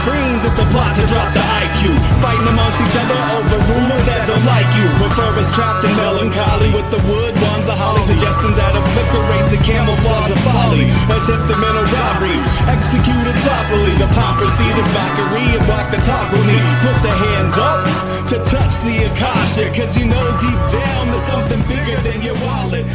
creams, it's a plot to drop the IQ. Fighting amongst each other over rumors that don't like you. Prefer us trapped in melancholy with the wood ones, the holly suggestions that obliterate to camouflage the folly. Attempted mental robbery, executed sloppily. Hypocrisy, this mockery, and walk the talk with me. Put the hands up to touch the Akasha, cause you know deep down there's something bigger than your wallet.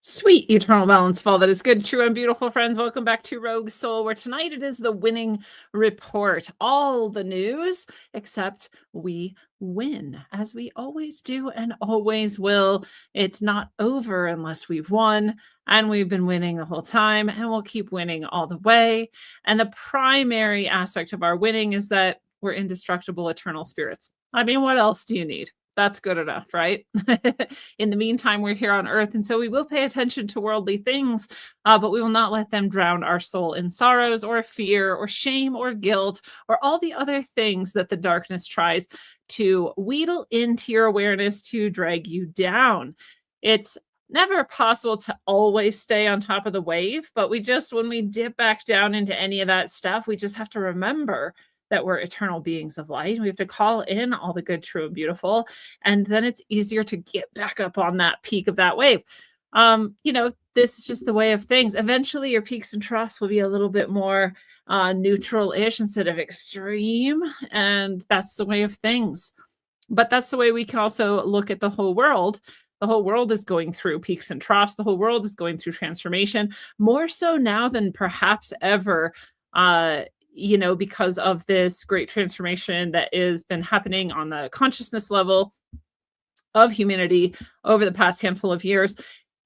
Sweet eternal balance of all that is good, true, and beautiful, friends. Welcome back to Rogue Soul, where tonight it is the winning report. All the news, except we win, as we always do and always will. It's not over unless we've won, and we've been winning the whole time, and we'll keep winning all the way. And the primary aspect of our winning is that we're indestructible, eternal spirits. I mean, what else do you need? That's good enough, right? In the meantime, we're here on earth, and so we will pay attention to worldly things, but we will not let them drown our soul in sorrows or fear or shame or guilt or all the other things that the darkness tries to wheedle into your awareness to drag you down. It's never possible to always stay on top of the wave, but when we dip back down into any of that stuff, we just have to remember that we're eternal beings of light. We have to call in all the good, true, and beautiful. And then it's easier to get back up on that peak of that wave. This is just the way of things. Eventually your peaks and troughs will be a little bit more neutral-ish instead of extreme. And that's the way of things. But that's the way we can also look at the whole world. The whole world is going through peaks and troughs. The whole world is going through transformation, more so now than perhaps ever, because of this great transformation that has been happening on the consciousness level of humanity over the past handful of years,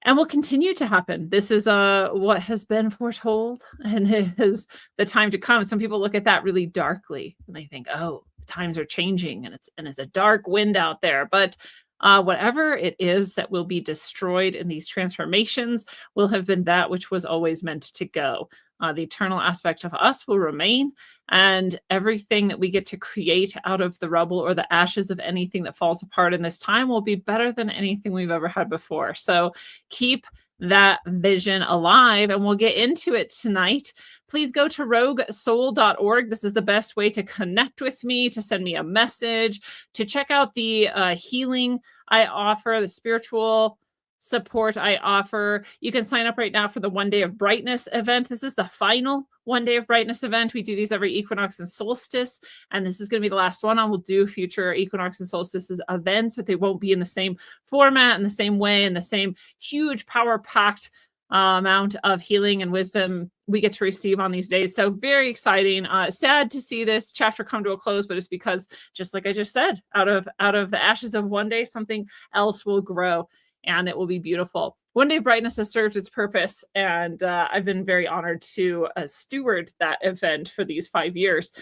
and will continue to happen. This is what has been foretold, and it is the time to come. Some people look at that really darkly, and they think, oh, times are changing, and it's a dark wind out there. But whatever it is that will be destroyed in these transformations will have been that which was always meant to go. The eternal aspect of us will remain, and everything that we get to create out of the rubble or the ashes of anything that falls apart in this time will be better than anything we've ever had before. So keep that vision alive, and we'll get into it tonight. Please go to roguesoul.org. This is the best way to connect with me, to send me a message, to check out the healing I offer, the spiritual support I offer. You can sign up right now for the One Day of Brightness event. This is the final One Day of Brightness event. We do these every equinox and solstice, and this is going to be the last one. I will do future equinox and solstices events, but they won't be in the same format, in the same way, in the same huge power-packed amount of healing and wisdom we get to receive on these days. So very exciting. Sad to see this chapter come to a close, but it's because, just like I just said, out of the ashes of one day, something else will grow. And it will be beautiful. One Day of Brightness has served its purpose, and I've been very honored to steward that event for these 5 years.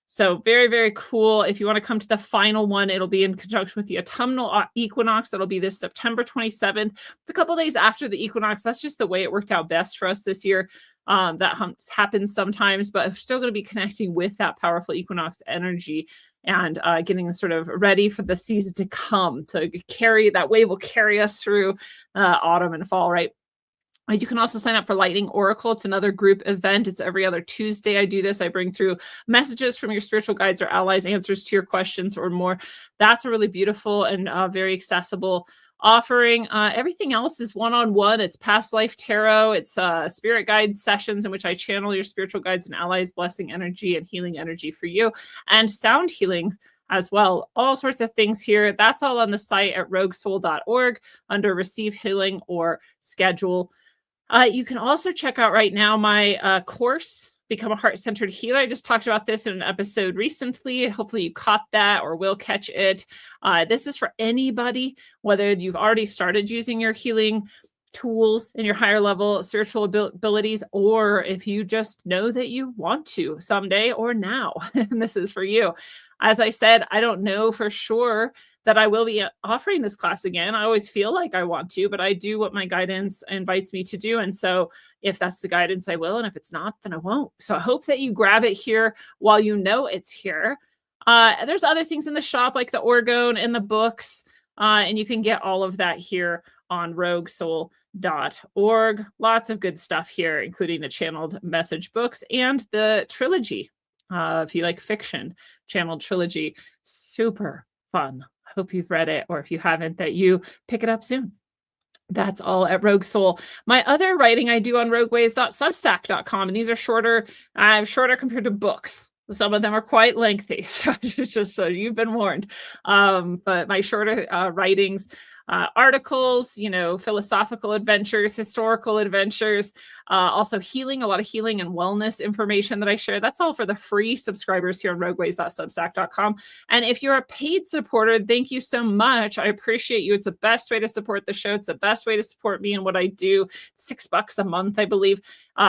So very, very cool. If you want to come to the final one, it'll be in conjunction with the autumnal equinox. That'll be this September 27th. It's a couple days after the equinox. That's just the way it worked out best for us this year. That happens sometimes, but I'm still going to be connecting with that powerful equinox energy and getting sort of ready for the season to come. To carry that wave will carry us through autumn and fall, right? You can also sign up for Lightning Oracle. It's another group event. It's every other Tuesday I do this. I bring through messages from your spiritual guides or allies, answers to your questions or more. That's a really beautiful and very accessible offering. Everything else is one-on-one. It's past life tarot. It's spirit guide sessions in which I channel your spiritual guides and allies, blessing energy and healing energy for you, and sound healings as well. All sorts of things here. That's all on the site at roguesoul.org under receive healing or schedule. You can also check out right now my course, Become a Heart-Centered Healer. I just talked about this in an episode recently. Hopefully you caught that or will catch it. This is for anybody, whether you've already started using your healing tools in your higher level spiritual abilities, or if you just know that you want to someday or now, and this is for you. As I said, I don't know for sure that I will be offering this class again. I always feel like I want to, but I do what my guidance invites me to do. And so if that's the guidance, I will. And if it's not, then I won't. So I hope that you grab it here while you know it's here. There's other things in the shop like the orgone and the books, and you can get all of that here on roguesoul.org. Lots of good stuff here, including the channeled message books and the trilogy. If you like fiction, channeled trilogy, super fun. I hope you've read it, or if you haven't, that you pick it up soon. That's all at Rogue Soul. My other writing I do on rogueways.substack.com, and these are shorter compared to books. Some of them are quite lengthy, so just so you've been warned. But my shorter writings, articles, philosophical adventures, historical adventures, also healing, a lot of healing and wellness information that I share. That's all for the free subscribers here on rogueways.substack.com. And if you're a paid supporter, thank you so much. I appreciate you. It's the best way to support the show. It's the best way to support me and what I do. $6 a month, I believe.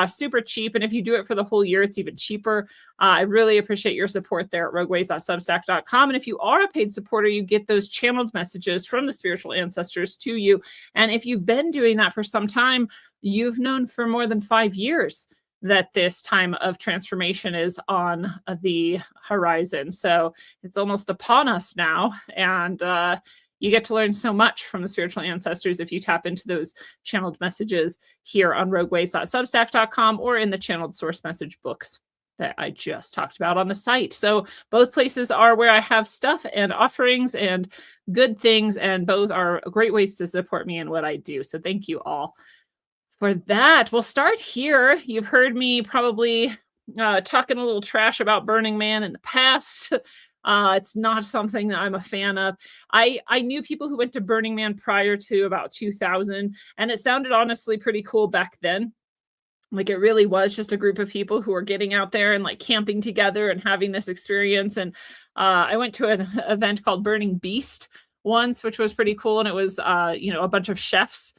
Super cheap. And if you do it for the whole year, it's even cheaper. I really appreciate your support there at rogueways.substack.com. And if you are a paid supporter, you get those channeled messages from the spiritual ancestors to you. And if you've been doing that for some time, you've known for more than 5 years that this time of transformation is on the horizon. So it's almost upon us now. And you get to learn so much from the spiritual ancestors if you tap into those channeled messages here on rogueways.substack.com or in the channeled source message books that I just talked about on the site. So both places are where I have stuff and offerings and good things, and both are great ways to support me in what I do. So thank you all for that. We'll start here. You've heard me probably talking a little trash about Burning Man in the past. It's not something that I'm a fan of. I knew people who went to Burning Man prior to about 2000, and it sounded honestly pretty cool back then. Like, it really was just a group of people who were getting out there and like camping together and having this experience. And I went to an event called Burning Beast once, which was pretty cool. And it was, a bunch of chefs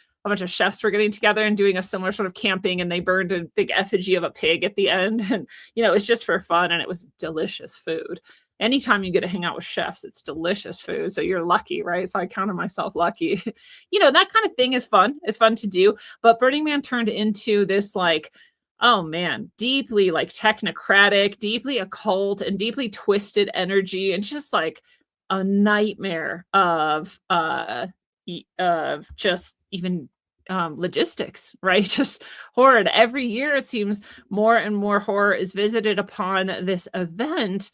were getting together and doing a similar sort of camping, and they burned a big effigy of a pig at the end. And, it was just for fun, and it was delicious food. Anytime you get to hang out with chefs, it's delicious food. So you're lucky, right? So I counted myself lucky. That kind of thing is fun. It's fun to do. But Burning Man turned into this like, oh man, deeply like technocratic, deeply occult, and deeply twisted energy, and just like a nightmare of just even logistics, right? Just horrid. Every year it seems more and more horror is visited upon this event.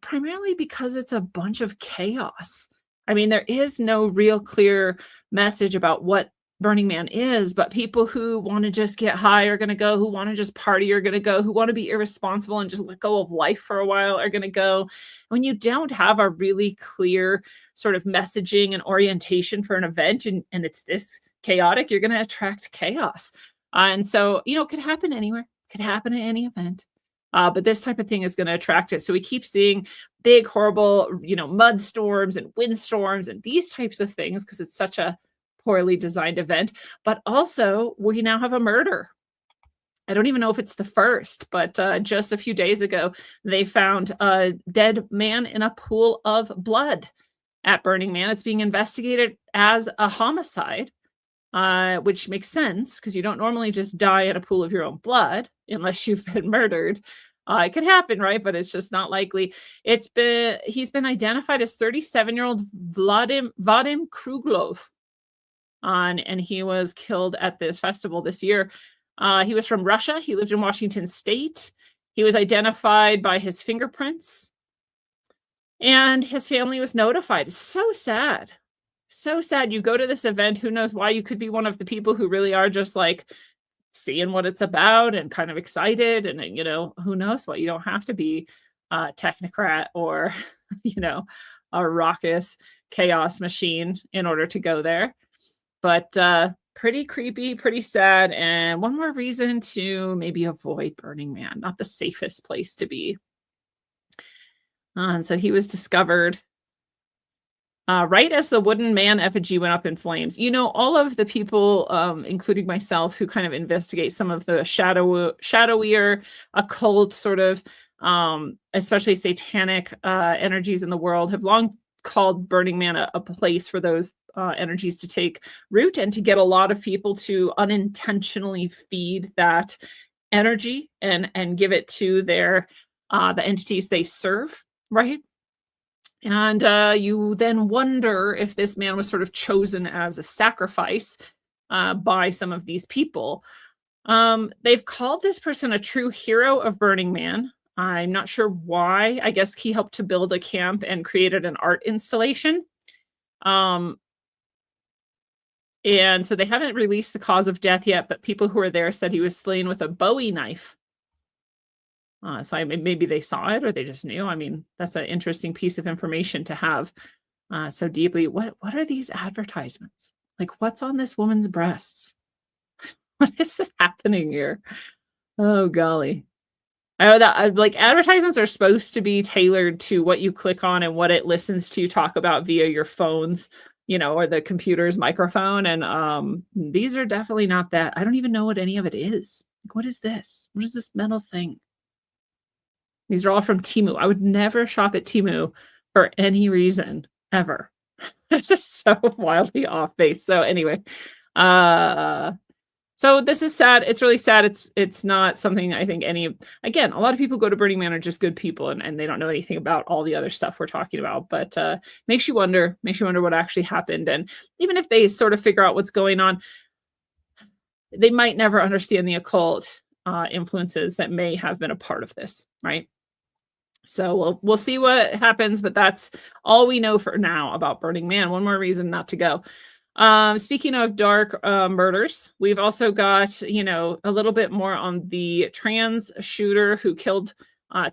Primarily because it's a bunch of chaos. I mean, there is no real clear message about what Burning Man is, but people who want to just get high are going to go, who want to just party are going to go, who want to be irresponsible and just let go of life for a while are going to go. When you don't have a really clear sort of messaging and orientation for an event, and it's this chaotic, you're going to attract chaos. And so, it could happen anywhere, could happen at any event. But this type of thing is going to attract it. So we keep seeing big, horrible, mud storms and windstorms and these types of things because it's such a poorly designed event. But also, we now have a murder. I don't even know if it's the first, but just a few days ago, they found a dead man in a pool of blood at Burning Man. It's being investigated as a homicide. Which makes sense because you don't normally just die in a pool of your own blood unless you've been murdered. It could happen, right? But it's just not likely. He's been identified as 37-year-old Vadim Kruglov. And he was killed at this festival this year. He was from Russia. He lived in Washington State. He was identified by his fingerprints. And his family was notified. It's so sad. So sad. You go to this event, who knows why? You could be one of the people who really are just like seeing what it's about and kind of excited, and who knows what. You don't have to be a technocrat or a raucous chaos machine in order to go there. But pretty creepy, pretty sad, and one more reason to maybe avoid Burning Man. Not the safest place to be. And so he was discovered right as the wooden man effigy went up in flames. All of the people, including myself, who kind of investigate some of the shadowier, occult sort of, especially satanic energies in the world, have long called Burning Man a place for those energies to take root and to get a lot of people to unintentionally feed that energy and give it to their the entities they serve, right? And you then wonder if this man was sort of chosen as a sacrifice by some of these people. They've called this person a true hero of Burning Man. I'm not sure why. I guess he helped to build a camp and created an art installation. Um, and so they haven't released the cause of death yet, but people who were there said he was slain with a Bowie knife. So maybe they saw it or they just knew. I mean, that's an interesting piece of information to have so deeply. What are these advertisements? Like, what's on this woman's breasts? What is happening here? Oh, golly. I know that like advertisements are supposed to be tailored to what you click on and what it listens to talk about via your phones, or the computer's microphone. And these are definitely not that. I don't even know what any of it is. Like, what is this? What is this metal thing? These are all from Temu. I would never shop at Temu for any reason ever. It's just so wildly off base. So anyway, so this is sad. It's really sad. It's not something I think again, a lot of people go to Burning Man are just good people and they don't know anything about all the other stuff we're talking about, but makes you wonder what actually happened. And even if they sort of figure out what's going on, they might never understand the occult influences that may have been a part of this, right? So we'll see what happens, but that's all we know for now about Burning Man. One more reason not to go. Speaking of dark murders, we've also got, a little bit more on the trans shooter who killed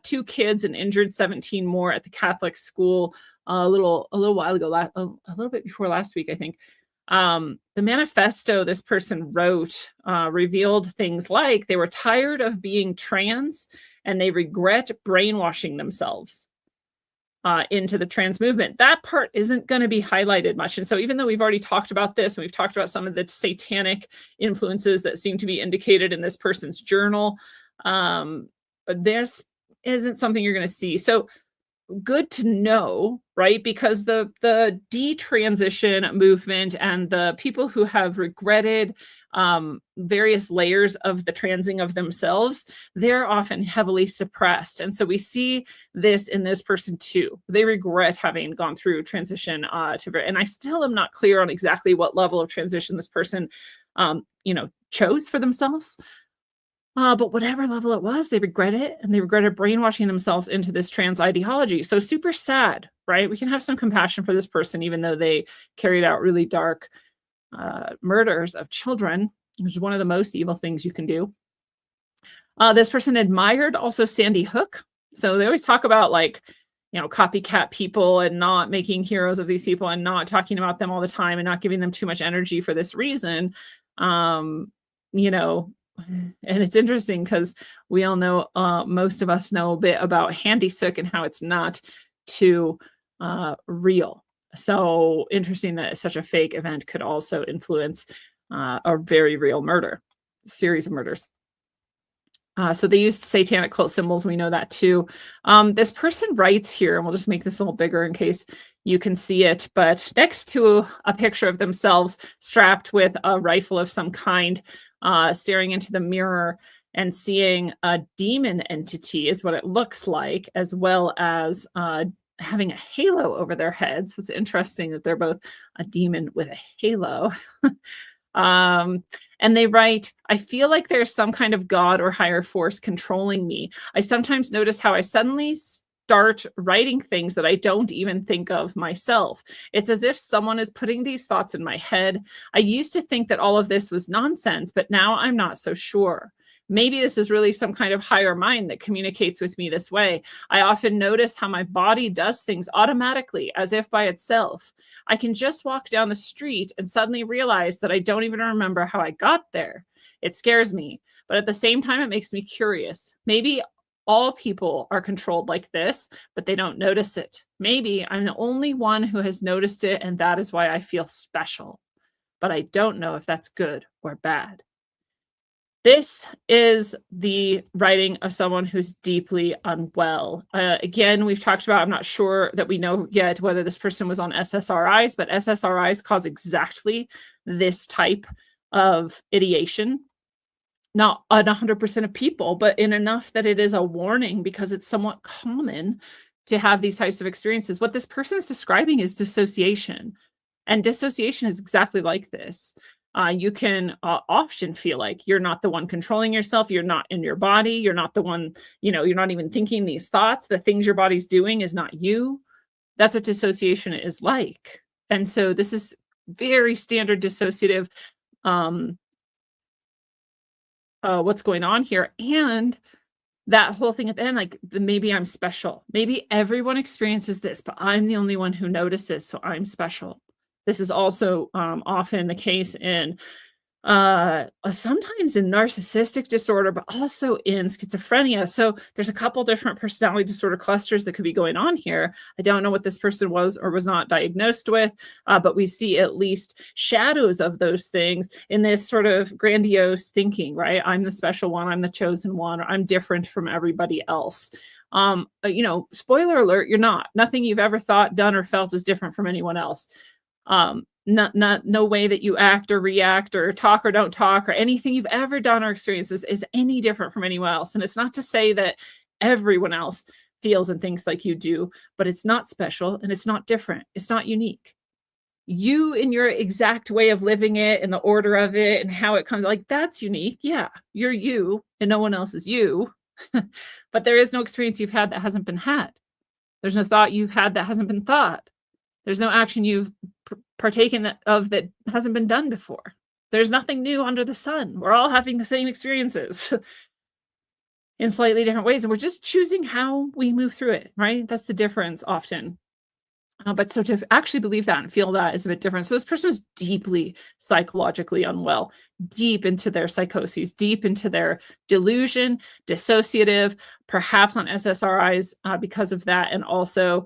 2 kids and injured 17 more at the Catholic school a little while ago, a little bit before last week, I think. The manifesto this person wrote revealed things like they were tired of being trans and they regret brainwashing themselves into the trans movement. That part isn't going to be highlighted much. And so even though we've already talked about this and we've talked about some of the satanic influences that seem to be indicated in this person's journal, this isn't something you're going to see. So good to know, right? Because the detransition movement and the people who have regretted various layers of the transing of themselves, they're often heavily suppressed. And so we see this in this person too. They regret having gone through transition and I still am not clear on exactly what level of transition this person, chose for themselves. But whatever level it was, they regret it, and they regretted brainwashing themselves into this trans ideology. So super sad, right? We can have some compassion for this person, even though they carried out really dark murders of children, which is one of the most evil things you can do. This person admired also Sandy Hook. So they always talk about copycat people and not making heroes of these people and not talking about them all the time and not giving them too much energy for this reason. And it's interesting because we all know, most of us know a bit about Handy Sook and how it's not too real. So interesting that such a fake event could also influence a very real series of murders. So they used satanic cult symbols. We know that too. This person writes here, and we'll just make this a little bigger in case you can see it, but next to a picture of themselves strapped with a rifle of some kind, staring into the mirror and seeing a demon entity is what it looks like, as well as having a halo over their heads. So it's interesting that they're both a demon with a halo. And they write, I feel like there's some kind of God or higher force controlling me. I sometimes notice how I suddenly start writing things that I don't even think of myself. It's as if someone is putting these thoughts in my head. I used to think that all of this was nonsense, but now I'm not so sure. Maybe this is really some kind of higher mind that communicates with me this way. I often notice how my body does things automatically, as if by itself. I can just walk down the street and suddenly realize that I don't even remember how I got there. It scares me, but at the same time, it makes me curious. Maybe all people are controlled like this, but they don't notice it. Maybe I'm the only one who has noticed it, and that is why I feel special. But I don't know if that's good or bad. This is the writing of someone who's deeply unwell. Again, we've talked about, I'm not sure that we know yet whether this person was on SSRIs, but SSRIs cause exactly this type of ideation. Not on 100% of people, but in enough that it is a warning because it's somewhat common to have these types of experiences. What this person is describing is dissociation. And dissociation is exactly like this. You can often feel like you're not the one controlling yourself. You're not in your body. You're not the one, you're not even thinking these thoughts. The things your body's doing is not you. That's what dissociation is like. And so this is very standard dissociative what's going on here. And that whole thing at the end, like maybe I'm special. Maybe everyone experiences this, but I'm the only one who notices, so I'm special. This is also often the case in sometimes in narcissistic disorder, but also in schizophrenia. So there's a couple different personality disorder clusters that could be going on here. I don't know what this person was or was not diagnosed with, but we see at least shadows of those things in this sort of grandiose thinking, right? I'm the special one, I'm the chosen one, or I'm different from everybody else. Spoiler alert, you're not. Nothing you've ever thought, done, or felt is different from anyone else. No way that you act or react or talk or don't talk or anything you've ever done or experienced is any different from anyone else. And it's not to say that everyone else feels and thinks like you do, but it's not special and it's not different. It's not unique. You in your exact way of living it and the order of it and how it comes, like that's unique. Yeah, you're you and no one else is you. But there is no experience you've had that hasn't been had. There's no thought you've had that hasn't been thought. There's no action you've partaken of that hasn't been done before. There's nothing new under the sun. We're all having the same experiences in slightly different ways. And we're just choosing how we move through it, right? That's the difference often. But so to actually believe that and feel that is a bit different. So this person is deeply psychologically unwell, deep into their psychoses, deep into their delusion, dissociative, perhaps on SSRIs because of that. And also,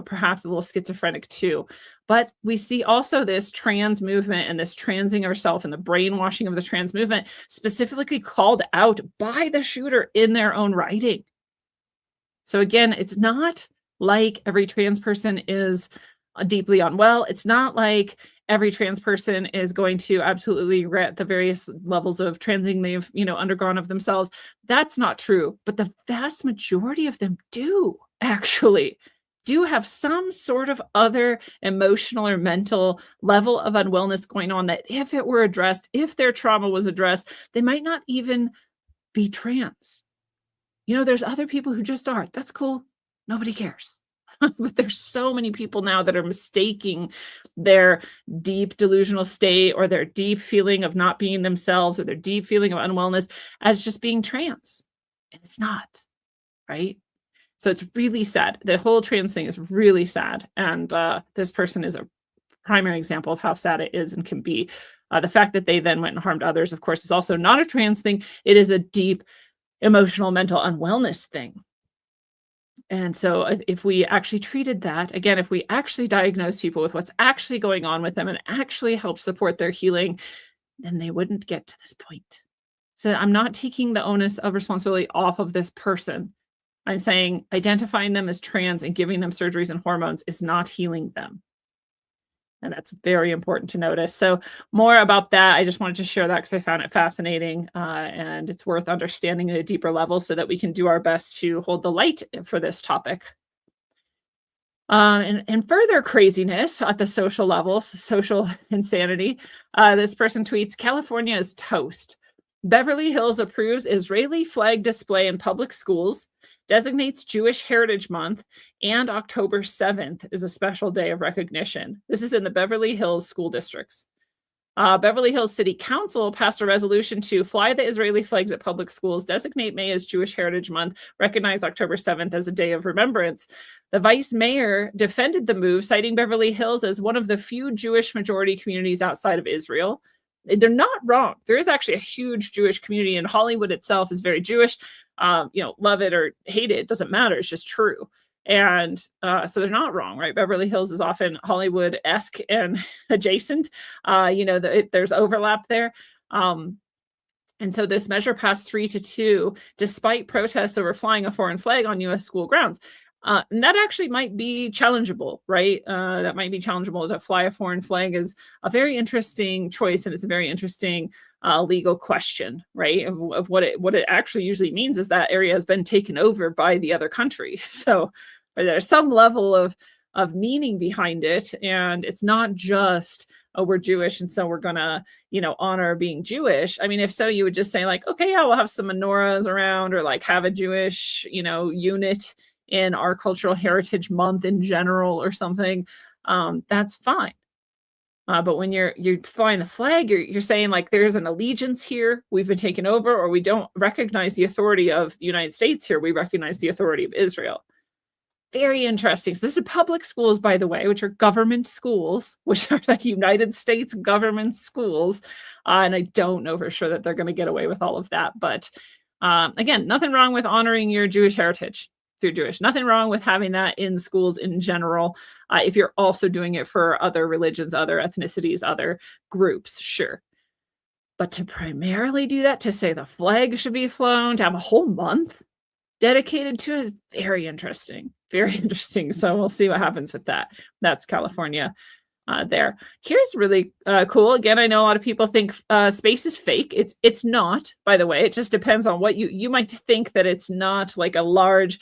perhaps a little schizophrenic too. But we see also this trans movement and this transing of herself and the brainwashing of the trans movement specifically called out by the shooter in their own writing. So again, it's not like every trans person is deeply unwell. It's not like every trans person is going to absolutely regret the various levels of transing they've, undergone of themselves. That's not true. But the vast majority of them do actually have some sort of other emotional or mental level of unwellness going on that if it were addressed, if their trauma was addressed, they might not even be trans. There's other people who just are. That's cool. Nobody cares. But there's so many people now that are mistaking their deep delusional state or their deep feeling of not being themselves or their deep feeling of unwellness as just being trans. And it's not, right? So it's really sad. The whole trans thing is really sad. And this person is a primary example of how sad it is and can be. The fact that they then went and harmed others, of course, is also not a trans thing. It is a deep emotional, mental unwellness thing. And so if we actually treated that, again, if we actually diagnose people with what's actually going on with them and actually help support their healing, then they wouldn't get to this point. So I'm not taking the onus of responsibility off of this person. I'm saying identifying them as trans and giving them surgeries and hormones is not healing them. And that's very important to notice. So more about that, I just wanted to share that because I found it fascinating and it's worth understanding at a deeper level so that we can do our best to hold the light for this topic. And further craziness at the social level, social insanity, this person tweets, California is toast. Beverly Hills approves Israeli flag display in public schools, designates Jewish Heritage Month, and October 7th is a special day of recognition. This is in the Beverly Hills school districts. Beverly Hills City Council passed a resolution to fly the Israeli flags at public schools, designate May as Jewish Heritage Month, recognize October 7th as a day of remembrance. The vice mayor defended the move, citing Beverly Hills as one of the few Jewish majority communities outside of Israel. They're not wrong. There is actually a huge Jewish community, and Hollywood itself is very Jewish. Love it or hate it, doesn't matter. It's just true. And so they're not wrong, right? Beverly Hills is often Hollywood-esque and adjacent. There's overlap there. And so this measure passed 3-2, despite protests over flying a foreign flag on U.S. school grounds. And that actually might be challengeable, right? That might be challengeable. To fly a foreign flag is a very interesting choice, and it's a very interesting legal question, right? Of what it actually usually means is that area has been taken over by the other country. So there's some level of meaning behind it, and it's not just, oh, we're Jewish and so we're gonna, honor being Jewish. I mean, if so, you would just say like, okay, yeah, we'll have some menorahs around, or like have a Jewish, unit in our cultural heritage month in general or something. That's fine. But when you're flying the flag, you're saying like there's an allegiance here. We've been taken over, or we don't recognize the authority of the United States here. We recognize the authority of Israel. Very interesting. So this is public schools, by the way, which are government schools, which are the United States government schools. And I don't know for sure that they're going to get away with all of that. But again, nothing wrong with honoring your Jewish heritage if you're Jewish. Nothing wrong with having that in schools in general. If you're also doing it for other religions, other ethnicities, other groups, sure. But to primarily do that, to say the flag should be flown, to have a whole month dedicated to it is very interesting. Very interesting. So we'll see what happens with that. That's California there. Here's really cool. Again, I know a lot of people think space is fake. It's not, by the way. It just depends on what you might think that it's not like a large,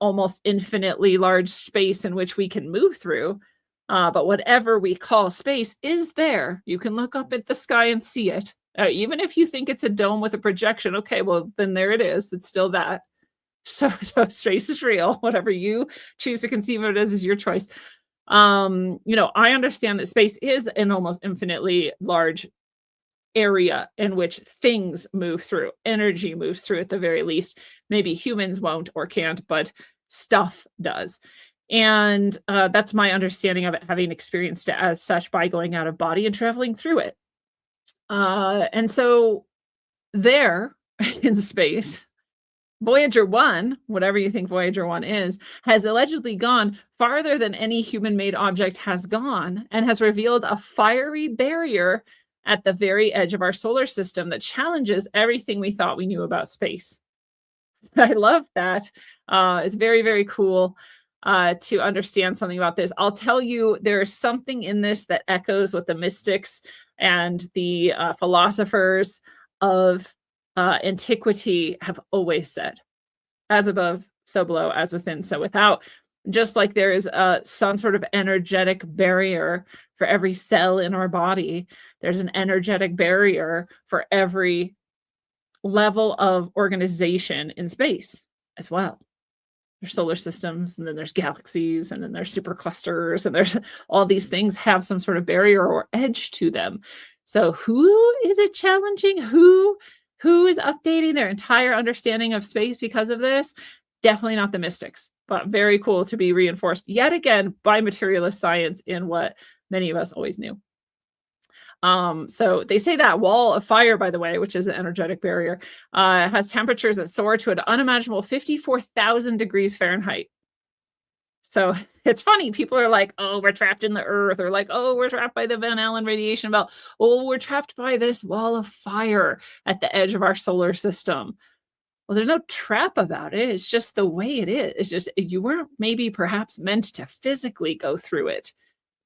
almost infinitely large space in which we can move through. But whatever we call space is there. You can look up at the sky and see it. Even if you think it's a dome with a projection, okay, well, then there it is. It's still that. So space is real. Whatever you choose to conceive of it as is your choice. I understand that space is an almost infinitely large area in which things move through. Energy moves through at the very least. Maybe humans won't or can't, but stuff does. And that's my understanding of it, having experienced it as such by going out of body and traveling through it. And so there in space, Voyager 1, whatever you think Voyager 1 is, has allegedly gone farther than any human-made object has gone and has revealed a fiery barrier at the very edge of our solar system that challenges everything we thought we knew about space. I love that. It's very, very cool to understand something about this. I'll tell you, there's something in this that echoes what the mystics and the philosophers of antiquity have always said: as above, so below, as within, so without. Just like there is some sort of energetic barrier for every cell in our body, there's an energetic barrier for every level of organization in space as well. There's solar systems, and then there's galaxies, and then there's superclusters, and there's all these things have some sort of barrier or edge to them. So who is it challenging? Who is updating their entire understanding of space because of this? Definitely not the mystics, but very cool to be reinforced yet again by materialist science in what many of us always knew. So they say that wall of fire, by the way, which is an energetic barrier, has temperatures that soar to an unimaginable 54,000 degrees Fahrenheit. So it's funny. People are like, oh, we're trapped in the earth, or like, oh, we're trapped by the Van Allen radiation belt. Oh, we're trapped by this wall of fire at the edge of our solar system. Well, there's no trap about it. It's just the way it is. It's just, you weren't maybe perhaps meant to physically go through it.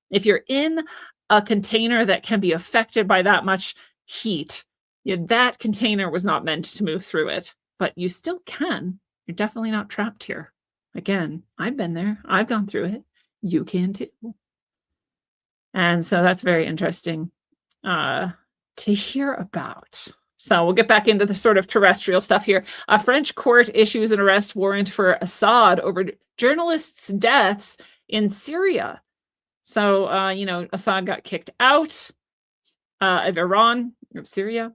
If you're in a container that can be affected by that much heat, that container was not meant to move through it, but you still can. You're definitely not trapped here. Again, I've been there. I've gone through it. You can too. And so that's very interesting to hear about. So we'll get back into the sort of terrestrial stuff here. A French court issues an arrest warrant for Assad over journalists' deaths in Syria. So, Assad got kicked out of Iran, or Syria.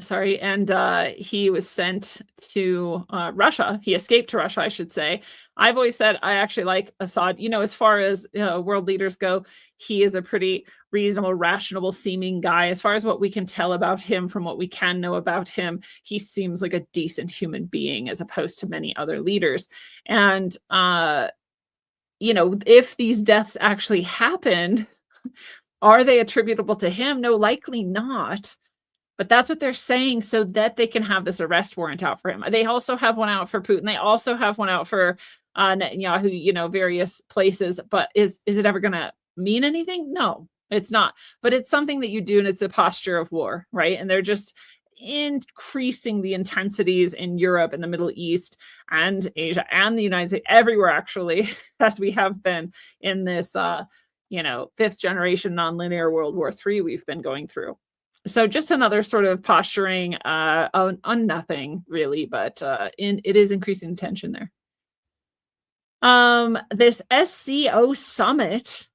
Sorry, and he was sent to Russia. He escaped to Russia, I should say. I've always said I actually like Assad. As far as world leaders go, he is a pretty reasonable, rational seeming guy. As far as what we can tell about him, from what we can know about him, he seems like a decent human being as opposed to many other leaders. And, if these deaths actually happened, are they attributable to him? No, likely not. But that's what they're saying, so that they can have this arrest warrant out for him. They also have one out for Putin. They also have one out for Netanyahu, various places. But is it ever going to mean anything? No. It's not, but it's something that you do, and it's a posture of war, right? And they're just increasing the intensities in Europe and the Middle East and Asia and the United States, everywhere actually, as we have been in this, fifth generation nonlinear World War III we've been going through. So just another sort of posturing on nothing really, but it is increasing tension there. This SCO summit,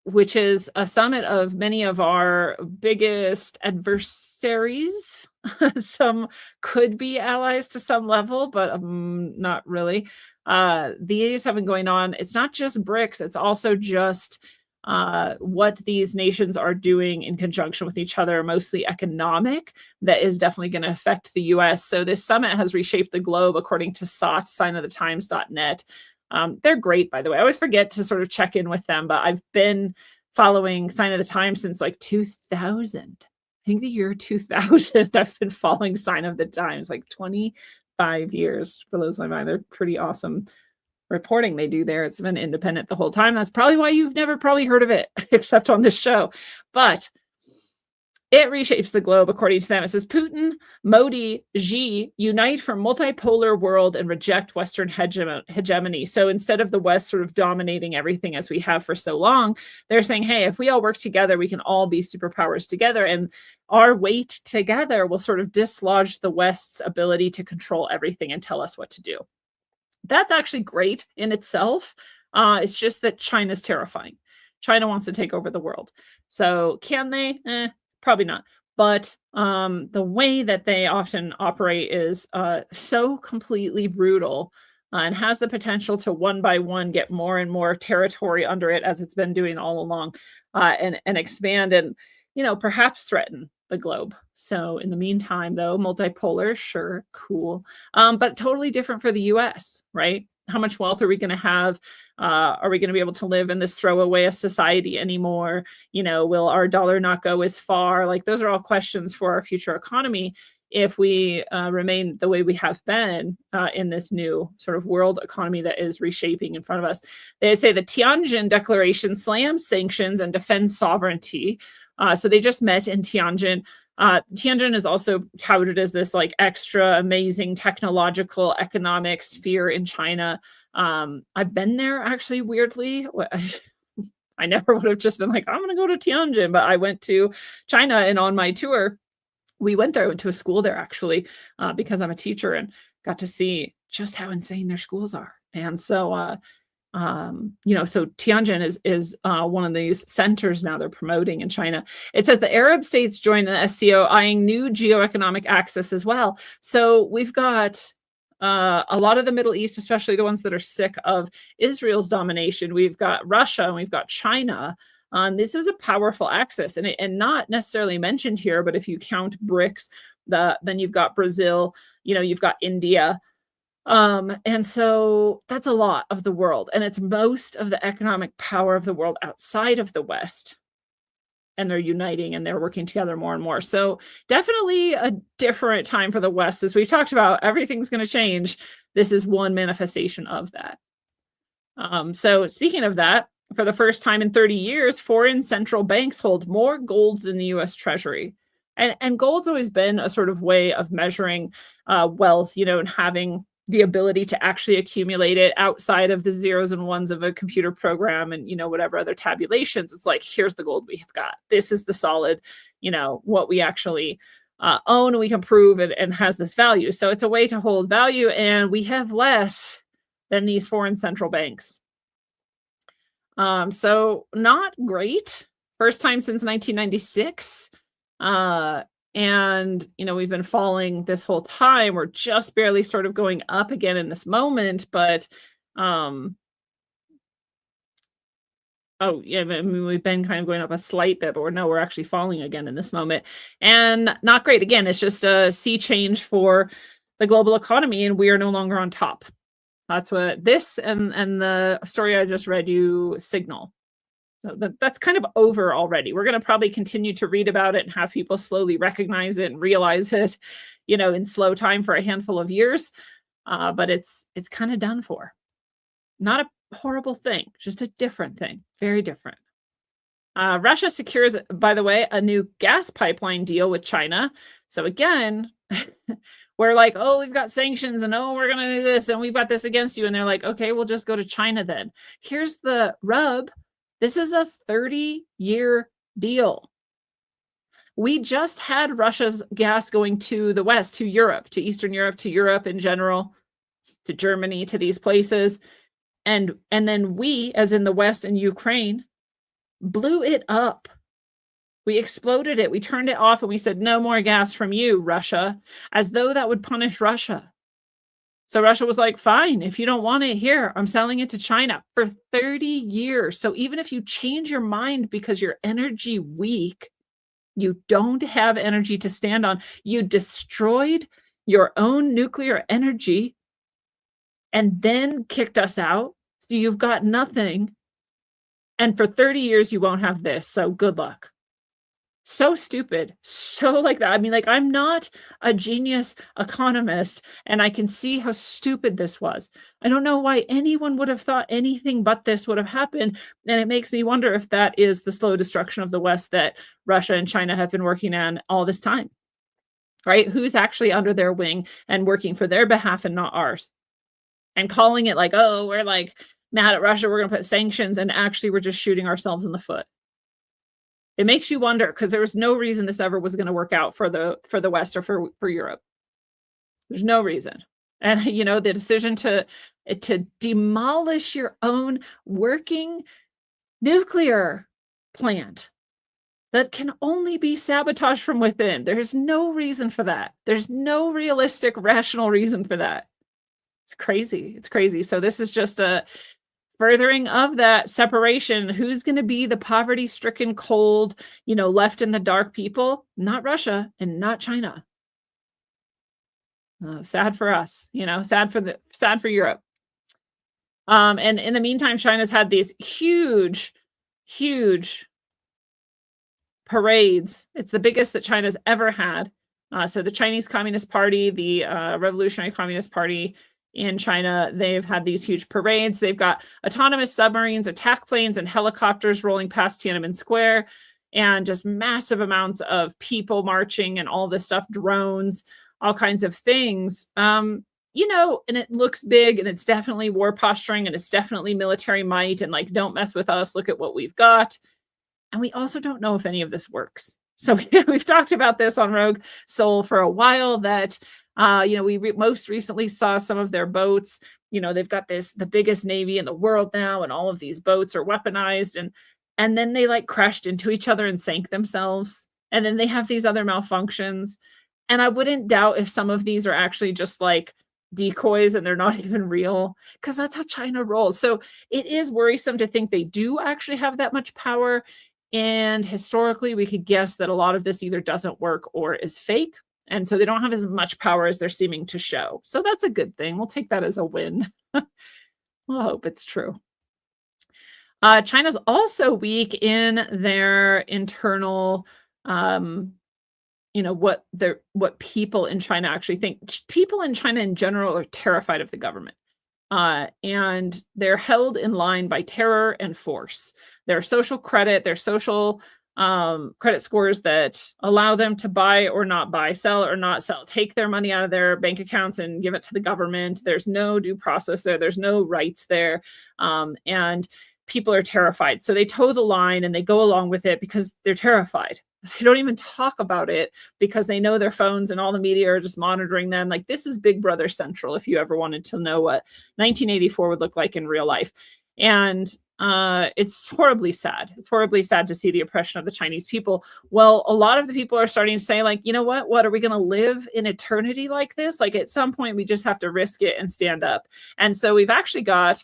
which is a summit of many of our biggest adversaries. Some could be allies to some level, but not really. These have been going on. It's not just BRICS, it's also just what these nations are doing in conjunction with each other, mostly economic, that is definitely going to affect the US. So this summit has reshaped the globe, according to SOT, signofthetimes.net. They're great, by the way. I always forget to sort of check in with them, but I've been following Sign of the Times since like 2000. I think the year 2000, I've been following Sign of the Times, like 25 years. For those of my mind, they're pretty awesome reporting they do there. It's been independent the whole time. That's probably why you've never probably heard of it, except on this show. But it reshapes the globe, according to them. It says Putin, Modi, Xi unite for multipolar world and reject Western hegemony. So instead of the West sort of dominating everything as we have for so long, they're saying, hey, if we all work together, we can all be superpowers together. And our weight together will sort of dislodge the West's ability to control everything and tell us what to do. That's actually great in itself. It's just that China's terrifying. China wants to take over the world. So can they? Probably not. But the way that they often operate is so completely brutal and has the potential to one by one get more and more territory under it, as it's been doing all along, and expand and, perhaps threaten the globe. So in the meantime, though, multipolar, sure, cool, but totally different for the US, right? How much wealth are we going to have? Are we going to be able to live in this throwaway society anymore? Will our dollar not go as far? Like, those are all questions for our future economy if we remain the way we have been in this new sort of world economy that is reshaping in front of us. They say the Tianjin Declaration slams sanctions and defends sovereignty. So they just met in Tianjin. Tianjin is also touted as this like extra amazing technological economic sphere in China. I've been there actually, weirdly. I never would have just been like, I'm going to go to Tianjin, but I went to China, and on my tour, we went there. I went to a school there actually, because I'm a teacher, and got to see just how insane their schools are. And so, so Tianjin is one of these centers now they're promoting in China. It says the Arab states joined the SCO, eyeing new geoeconomic access as well. So we've got a lot of the Middle East, especially the ones that are sick of Israel's domination. We've got Russia and we've got China. This is a powerful axis, and not necessarily mentioned here, but if you count BRICS, then you've got Brazil, you've got India. And so that's a lot of the world, and it's most of the economic power of the world outside of the West. And they're uniting and they're working together more and more. So definitely a different time for the West. As we've talked about, everything's going to change. This is one manifestation of that. So speaking of that, for the first time in 30 years, foreign central banks hold more gold than the US Treasury. And gold's always been a sort of way of measuring wealth, and having the ability to actually accumulate it outside of the zeros and ones of a computer program and, whatever other tabulations. It's like, here's the gold we have got. This is the solid, what we actually own, and we can prove it and has this value. So it's a way to hold value, and we have less than these foreign central banks. So not great. First time since 1996. And, we've been falling this whole time. We're just barely sort of going up again in this moment. But, oh, yeah, I mean, we've been kind of going up a slight bit, but we're actually falling again in this moment. And not great. Again, it's just a sea change for the global economy, and we are no longer on top. That's what this and the story I just read you signal. So that's kind of over already. We're going to probably continue to read about it and have people slowly recognize it and realize it, in slow time for a handful of years. But it's kind of done for. Not a horrible thing, just a different thing. Very different. Russia secures, by the way, a new gas pipeline deal with China. So again, we're like, oh, we've got sanctions and oh, we're going to do this and we've got this against you. And they're like, okay, we'll just go to China then. Here's the rub. This is a 30-year deal. We just had Russia's gas going to the West, to Europe, to Eastern Europe, to Europe in general, to Germany, to these places. And then we, as in the West and Ukraine, blew it up. We exploded it. We turned it off and we said, no more gas from you, Russia, as though that would punish Russia. So Russia was like, fine, if you don't want it here, I'm selling it to China for 30 years. So even if you change your mind because you're energy weak, you don't have energy to stand on, you destroyed your own nuclear energy and then kicked us out. So you've got nothing. And for 30 years, you won't have this. So good luck. So stupid. So like that. I mean, like, I'm not a genius economist, and I can see how stupid this was. I don't know why anyone would have thought anything but this would have happened. And it makes me wonder if that is the slow destruction of the West that Russia and China have been working on all this time, right? Who's actually under their wing and working for their behalf and not ours? And calling it like, oh, we're like mad at Russia, we're going to put sanctions, and actually we're just shooting ourselves in the foot. It makes you wonder, because there was no reason this ever was going to work out for the West or for Europe. There's no reason. And you know, the decision to demolish your own working nuclear plant that can only be sabotaged from within. There's no reason for that. There's no realistic, rational reason for that. It's crazy. It's crazy. So this is just a furthering of that separation. Who's going to be the poverty-stricken, cold, left in the dark people? Not Russia and not China. Sad for us, sad for Europe. And in the meantime, China's had these huge parades. It's the biggest that China's ever had. So the Chinese Communist Party, the Revolutionary Communist Party in China, they've had these huge parades. They've got autonomous submarines, attack planes, and helicopters rolling past Tiananmen Square, and just massive amounts of people marching and all this stuff, drones, all kinds of things. And it looks big, and it's definitely war posturing, and it's definitely military might, and like, don't mess with us, look at what we've got. And we also don't know if any of this works. So we've talked about this on Rogue Soul for a while, that we most recently saw some of their boats. They've got the biggest navy in the world now, and all of these boats are weaponized, and then they like crashed into each other and sank themselves. And then they have these other malfunctions. And I wouldn't doubt if some of these are actually just like decoys and they're not even real, because that's how China rolls. So it is worrisome to think they do actually have that much power. And historically, we could guess that a lot of this either doesn't work or is fake. And so they don't have as much power as they're seeming to show. So that's a good thing. We'll take that as a win. We'll hope it's true. China's also weak in their internal, what people in China actually think. People in China in general are terrified of the government. And they're held in line by terror and force. Their social credit, their social credit scores that allow them to buy or not buy, sell or not sell, take their money out of their bank accounts and give it to the government. There's no due process there. There's no rights there. And people are terrified. So they toe the line and they go along with it because they're terrified. They don't even talk about it because they know their phones and all the media are just monitoring them. Like, this is Big Brother Central, if you ever wanted to know what 1984 would look like in real life. And it's horribly sad. It's horribly sad to see the oppression of the Chinese people. Well, a lot of the people are starting to say, like, you know what are we going to live in eternity like this? Like, at some point, we just have to risk it and stand up. And so we've actually got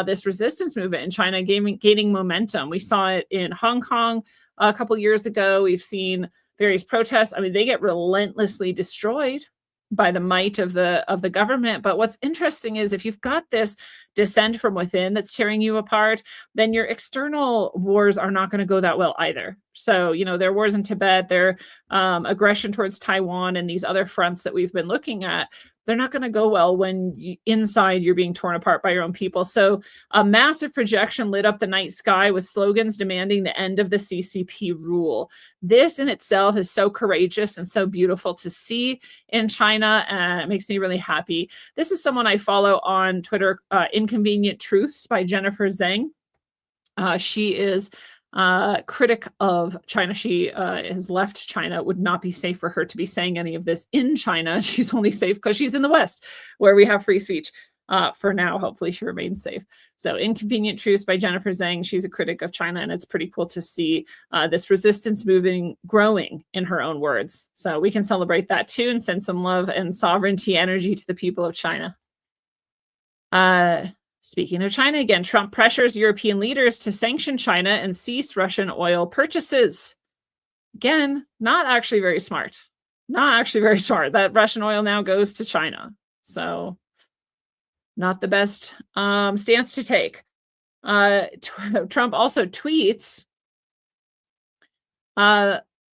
this resistance movement in China gaining momentum. We saw it in Hong Kong a couple years ago. We've seen various protests. I mean, they get relentlessly destroyed by the might of the government. But what's interesting is, if you've got this dissent from within that's tearing you apart, then your external wars are not going to go that well either. So, their wars in Tibet, their aggression towards Taiwan, and these other fronts that we've been looking at, they're not going to go well when inside you're being torn apart by your own people. So a massive projection lit up the night sky with slogans demanding the end of the CCP rule. This in itself is so courageous and so beautiful to see in China, and it makes me really happy. This is someone I follow on Twitter, Inconvenient Truths by Jennifer Zhang. She is critic of China. She has left China. It would not be safe for her to be saying any of this in China. She's only safe because she's in the West, where we have free speech. For now, hopefully she remains safe. So Inconvenient Truths by Jennifer Zhang. She's a critic of China, and it's pretty cool to see this resistance growing in her own words. So we can celebrate that too and send some love and sovereignty energy to the people of China. Speaking of China again, Trump pressures European leaders to sanction China and cease Russian oil purchases. Again, not actually very smart. Not actually very smart. That Russian oil now goes to China. So not the best stance to take. Trump also tweets,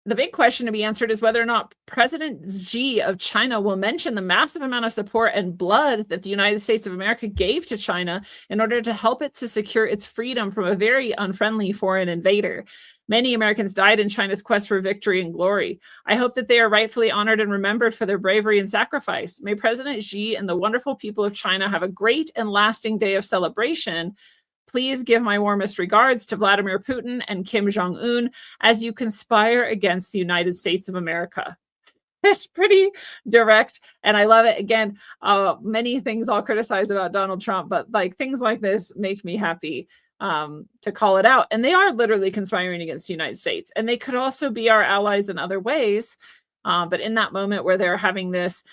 the big question to be answered is whether or not President Xi of China will mention the massive amount of support and blood that the United States of America gave to China in order to help it to secure its freedom from a very unfriendly foreign invader. Many Americans died in China's quest for victory and glory. I hope that they are rightfully honored and remembered for their bravery and sacrifice. May President Xi and the wonderful people of China have a great and lasting day of celebration. Please give my warmest regards to Vladimir Putin and Kim Jong-un as you conspire against the United States of America. It's pretty direct, and I love it. Again, many things I'll criticize about Donald Trump, but like things like this make me happy to call it out. And they are literally conspiring against the United States, and they could also be our allies in other ways. But in that moment where they're having this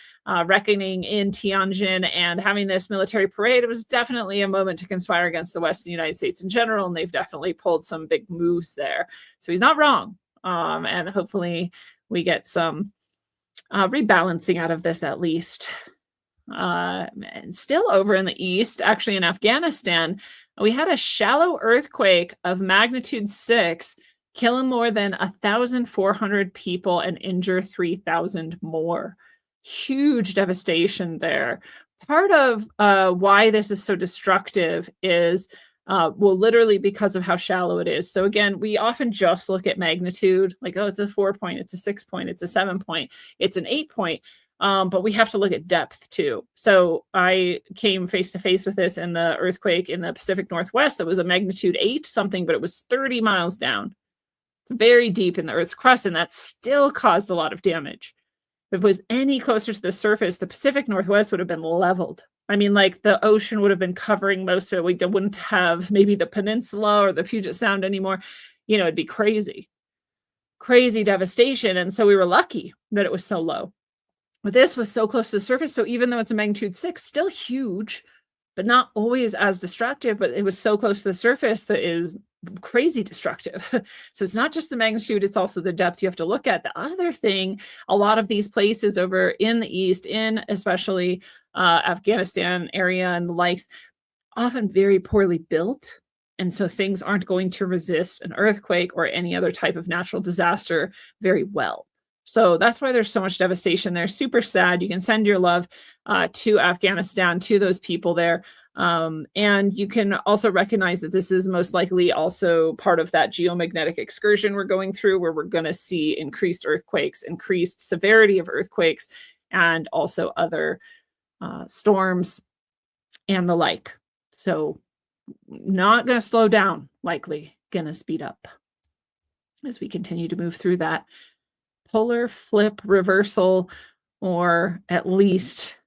reckoning in Tianjin and having this military parade, it was definitely a moment to conspire against the West and the United States in general, and they've definitely pulled some big moves there. So he's not wrong, and hopefully we get some rebalancing out of this at least. And still over in the East, actually in Afghanistan, we had a shallow earthquake of magnitude 6 killing more than 1,400 people and injure 3,000 more. Huge devastation there. Part of why this is so destructive is, literally because of how shallow it is. So again, we often just look at magnitude, like, oh, it's a 4 point, it's a 6 point, it's a 7 point, it's an 8 point. But we have to look at depth too. So I came face to face with this in the earthquake in the Pacific Northwest. It was a magnitude 8 something, but it was 30 miles down. Very deep in the Earth's crust, and that still caused a lot of damage. If it was any closer to the surface, the Pacific Northwest would have been leveled. I mean, like the ocean would have been covering most of it. We wouldn't have maybe the peninsula or the Puget Sound anymore. You know, it'd be crazy, crazy devastation. And so we were lucky that it was so low. But this was so close to the surface. So even though it's a magnitude 6, still huge, but not always as destructive. But it was so close to the surface that is crazy destructive. So it's not just the magnitude, it's also the depth you have to look at. The other thing, a lot of these places over in the East, in especially Afghanistan area and the likes, often very poorly built. And so things aren't going to resist an earthquake or any other type of natural disaster very well. So that's why there's so much devastation there. Super sad. You can send your love to Afghanistan, to those people there. And you can also recognize that this is most likely also part of that geomagnetic excursion we're going through, where we're going to see increased earthquakes, increased severity of earthquakes, and also other storms and the like. So not going to slow down, likely going to speed up as we continue to move through that polar flip reversal, or at least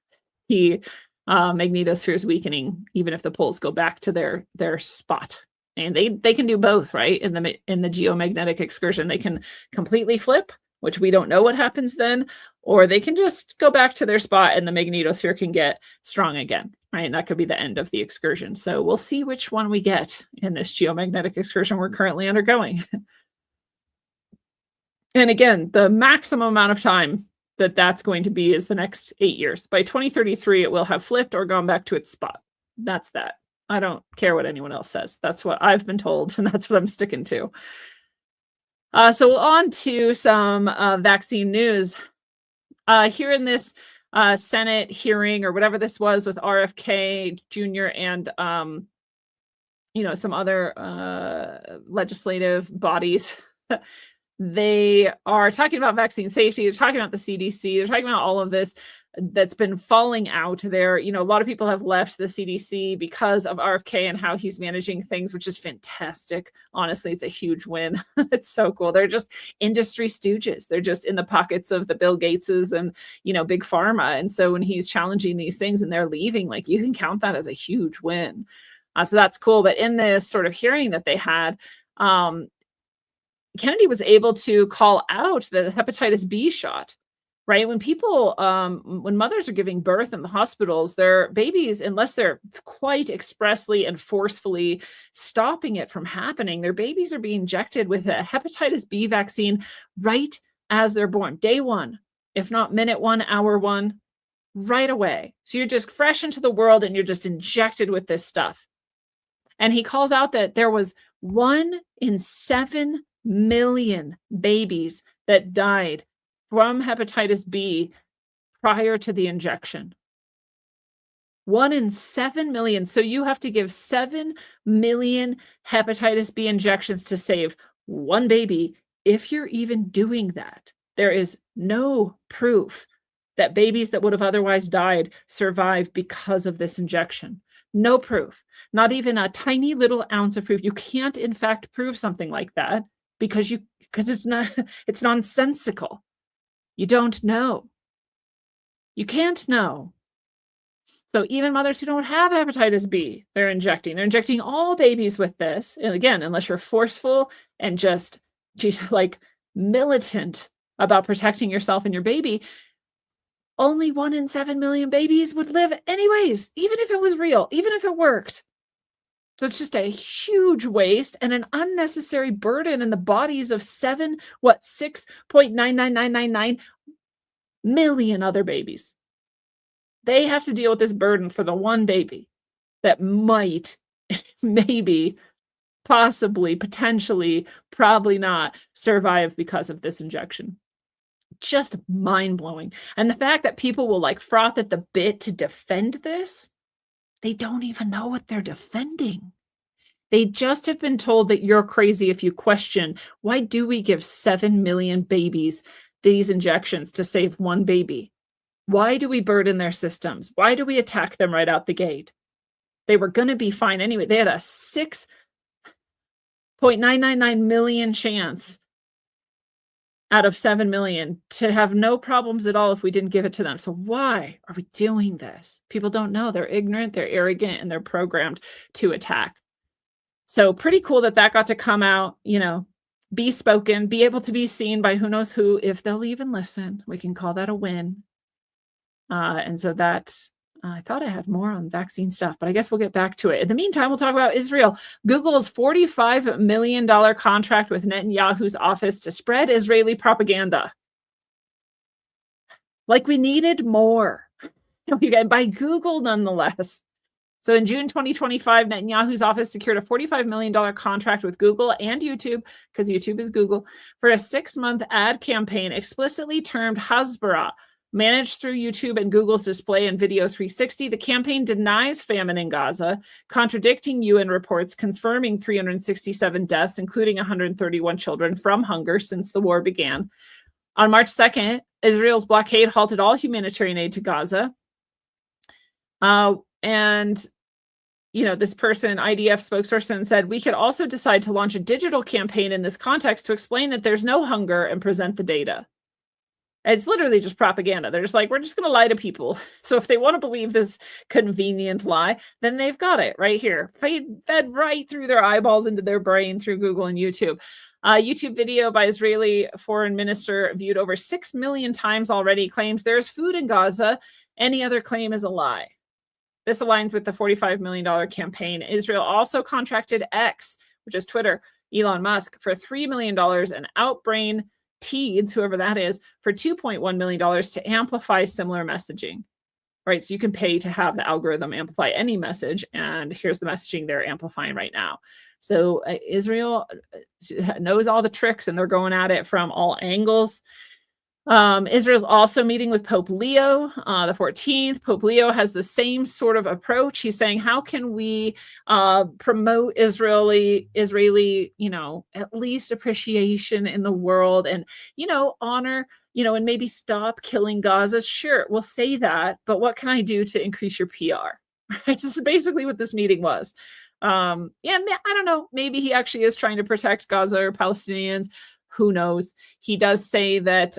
the magnetosphere is weakening, even if the poles go back to their spot. And they can do both, right? In the geomagnetic excursion, they can completely flip, which we don't know what happens then, or they can just go back to their spot and the magnetosphere can get strong again, right? And that could be the end of the excursion. So we'll see which one we get in this geomagnetic excursion we're currently undergoing. And again, the maximum amount of time that that's going to be is the next 8 years. By 2033, it will have flipped or gone back to its spot. That's that. I don't care what anyone else says. That's what I've been told, and that's what I'm sticking to. So on to some vaccine news. Here in this Senate hearing or whatever this was with RFK Jr. and some other legislative bodies. They are talking about vaccine safety. They're talking about the CDC. They're talking about all of this that's been falling out there. A lot of people have left the CDC because of RFK and how he's managing things, which is fantastic. Honestly, it's a huge win. It's so cool. They're just industry stooges. They're just in the pockets of the Bill Gateses and, big pharma. And so when he's challenging these things and they're leaving, like, you can count that as a huge win. So that's cool. But in this sort of hearing that they had, Kennedy was able to call out the hepatitis B shot, right? When when mothers are giving birth in the hospitals, their babies, unless they're quite expressly and forcefully stopping it from happening, their babies are being injected with a hepatitis B vaccine right as they're born, day one, if not minute one, hour one, right away. So you're just fresh into the world and you're just injected with this stuff. And he calls out that there was 1 in 7 million babies that died from hepatitis B prior to the injection. 1 in 7 million. So you have to give 7 million hepatitis B injections to save one baby. If you're even doing that, there is no proof that babies that would have otherwise died survived because of this injection. No proof, not even a tiny little ounce of proof. You can't, in fact, prove something like that because it's nonsensical. You don't know. You can't know. So even mothers who don't have hepatitis B, they're injecting all babies with this. And again, unless you're forceful and just like militant about protecting yourself and your baby, only 1 in 7 million babies would live anyways, even if it was real, even if it worked. So it's just a huge waste and an unnecessary burden in the bodies of 6.99999 million other babies. They have to deal with this burden for the one baby that might, maybe, possibly, potentially, probably not survive because of this injection. Just mind-blowing. And the fact that people will froth at the bit to defend this, they don't even know what they're defending. They just have been told that you're crazy if you question, why do we give 7 million babies these injections to save one baby? Why do we burden their systems? Why do we attack them right out the gate? They were going to be fine anyway. They had a 6.999 million chance out of 7 million to have no problems at all if we didn't give it to them. So why are we doing this? People don't know. They're ignorant, they're arrogant, and they're programmed to attack. So pretty cool that got to come out, be spoken, be able to be seen by who knows who, if they'll even listen. We can call that a win. And so I thought I had more on vaccine stuff, but I guess we'll get back to it. In the meantime, we'll talk about Israel. Google's $45 million contract with Netanyahu's office to spread Israeli propaganda. Like we needed more. By Google, nonetheless. So in June 2025, Netanyahu's office secured a $45 million contract with Google and YouTube, because YouTube is Google, for a 6-month ad campaign explicitly termed Hasbara, managed through YouTube and Google's Display and Video 360. The campaign denies famine in Gaza, contradicting UN reports confirming 367 deaths, including 131 children, from hunger since the war began. On March 2nd, Israel's blockade halted all humanitarian aid to Gaza. This person, IDF spokesperson, said, we could also decide to launch a digital campaign in this context to explain that there's no hunger and present the data. It's literally just propaganda. They're just like, we're just going to lie to people. So if they want to believe this convenient lie, then they've got it right here, fed right through their eyeballs into their brain through Google and YouTube. YouTube video by Israeli foreign minister viewed over 6 million times already claims there's food in Gaza. Any other claim is a lie. This aligns with the $45 million campaign. Israel also contracted X, which is Twitter, Elon Musk, for $3 million and Outbrain Teeds, whoever that is, for $2.1 million to amplify similar messaging. Right, so you can pay to have the algorithm amplify any message, and here's the messaging they're amplifying right now. So Israel knows all the tricks, and they're going at it from all angles. Israel's also meeting with Pope Leo the 14th. Pope Leo has the same sort of approach. He's saying, how can we promote Israeli, at least appreciation in the world, and, honor, and maybe stop killing Gaza? Sure, we'll say that, but what can I do to increase your PR? Right? This is basically what this meeting was. I don't know. Maybe he actually is trying to protect Gaza or Palestinians. Who knows? He does say that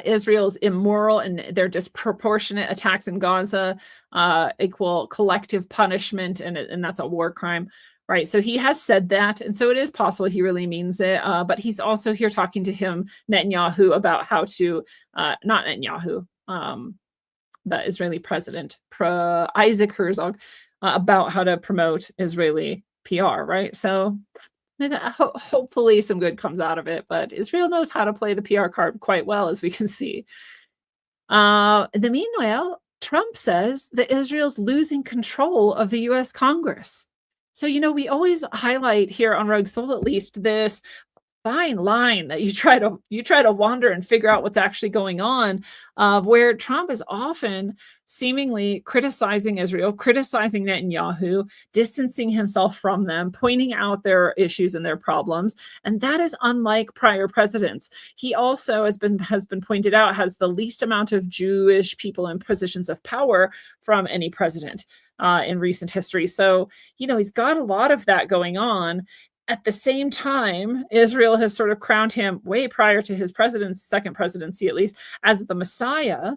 Israel's immoral and their disproportionate attacks in Gaza equal collective punishment, and that's a war crime, right? So he has said that, and so it is possible he really means it. But he's also here talking to Netanyahu about how to, not Netanyahu, the Israeli president, Isaac Herzog, about how to promote Israeli PR, right? So hopefully some good comes out of it, but Israel knows how to play the PR card quite well, as we can see. Meanwhile, Trump says that Israel's losing control of the US Congress. So, we always highlight here on Rogue Soul, at least, this fine line that you try to wander and figure out what's actually going on, where Trump is often seemingly criticizing Israel, criticizing Netanyahu, distancing himself from them, pointing out their issues and their problems, and that is unlike prior presidents. He also has been pointed out has the least amount of Jewish people in positions of power from any president in recent history. So he's got a lot of that going on. At the same time, Israel has sort of crowned him way prior to his second presidency, at least, as the Messiah.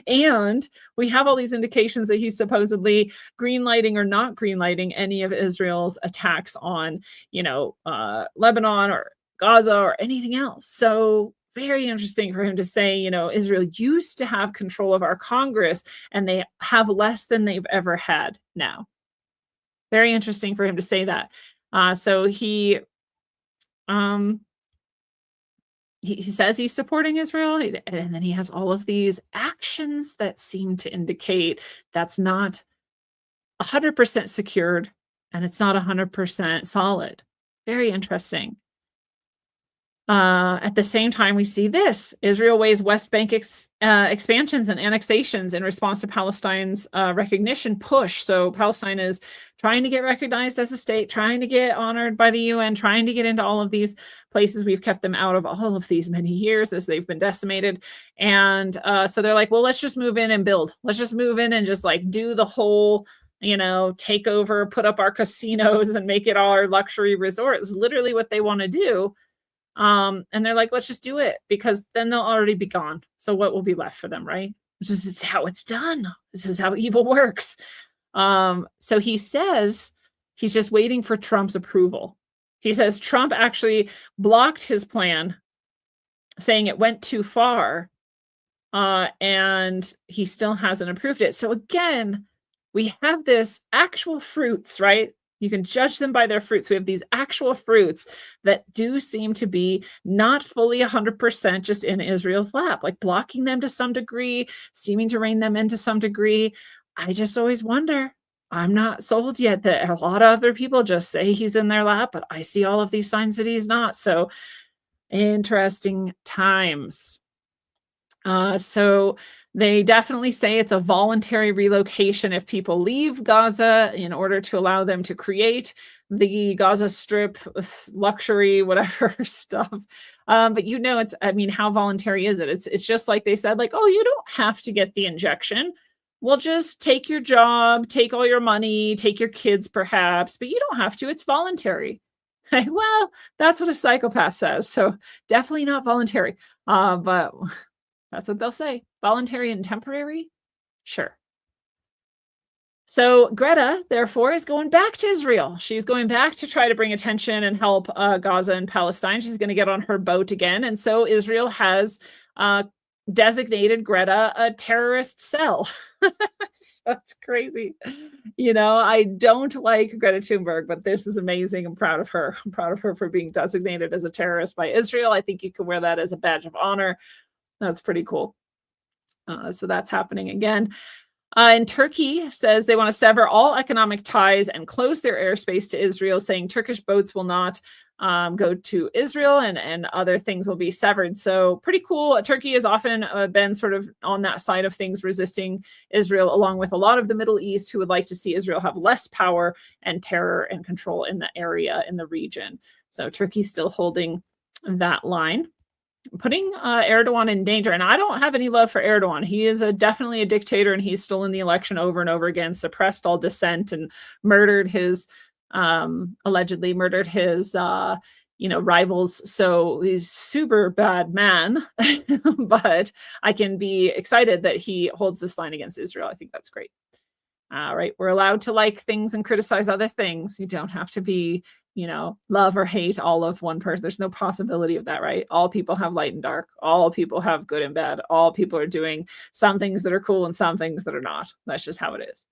And we have all these indications that he's supposedly greenlighting or not greenlighting any of Israel's attacks on, Lebanon or Gaza or anything else. So very interesting for him to say, Israel used to have control of our Congress and they have less than they've ever had now. Very interesting for him to say that. So he says he's supporting Israel, and then he has all of these actions that seem to indicate that's not 100% secured and it's not 100% solid. Very interesting. At the same time, we see this. Israel weighs West Bank expansions and annexations in response to Palestine's recognition push. So Palestine is trying to get recognized as a state, trying to get honored by the UN, trying to get into all of these places. We've kept them out of all of these many years as they've been decimated. And so they're like, well, let's just move in and build. Let's just move in and just do the whole, take over, put up our casinos and make it our luxury resort. It's literally what they want to do. And they're like, let's just do it, because then they'll already be gone. So what will be left for them, right? This is how it's done. This is how evil works. So he says he's just waiting for Trump's approval. He says Trump actually blocked his plan, saying it went too far, and he still hasn't approved it. So again, we have this actual fruits, right? You can judge them by their fruits. We have these actual fruits that do seem to be not fully 100% just in Israel's lap, like blocking them to some degree, seeming to rein them in to some degree. I just always wonder. I'm not sold yet that a lot of other people just say he's in their lap, but I see all of these signs that he's not. So interesting times. So they definitely say it's a voluntary relocation if people leave Gaza in order to allow them to create the Gaza Strip luxury, whatever stuff. But how voluntary is it? It's just like they said, oh, you don't have to get the injection. We'll just take your job, take all your money, take your kids perhaps, but you don't have to. It's voluntary. Well, that's what a psychopath says. So definitely not voluntary. But that's what they'll say. Voluntary and temporary? Sure. So Greta, therefore, is going back to Israel. She's going back to try to bring attention and help Gaza and Palestine. She's going to get on her boat again. And so Israel has designated Greta a terrorist cell. So it's crazy. I don't like Greta Thunberg, but this is amazing. I'm proud of her. I'm proud of her for being designated as a terrorist by Israel. I think you can wear that as a badge of honor. That's pretty cool. So that's happening again. And Turkey says they want to sever all economic ties and close their airspace to Israel, saying Turkish boats will not go to Israel, and other things will be severed. So pretty cool. Turkey has often been sort of on that side of things, resisting Israel, along with a lot of the Middle East who would like to see Israel have less power and terror and control in the area, in the region. So Turkey's still holding that line, putting Erdogan in danger. And I don't have any love for Erdogan. He is definitely a dictator, and he's stolen the election over and over again, suppressed all dissent, and murdered his, allegedly murdered his, rivals. So he's super bad man. But I can be excited that he holds this line against Israel. I think that's great. Right. We're allowed to like things and criticize other things. You don't have to be, love or hate all of one person. There's no possibility of that, right? All people have light and dark. All people have good and bad. All people are doing some things that are cool and some things that are not. That's just how it is.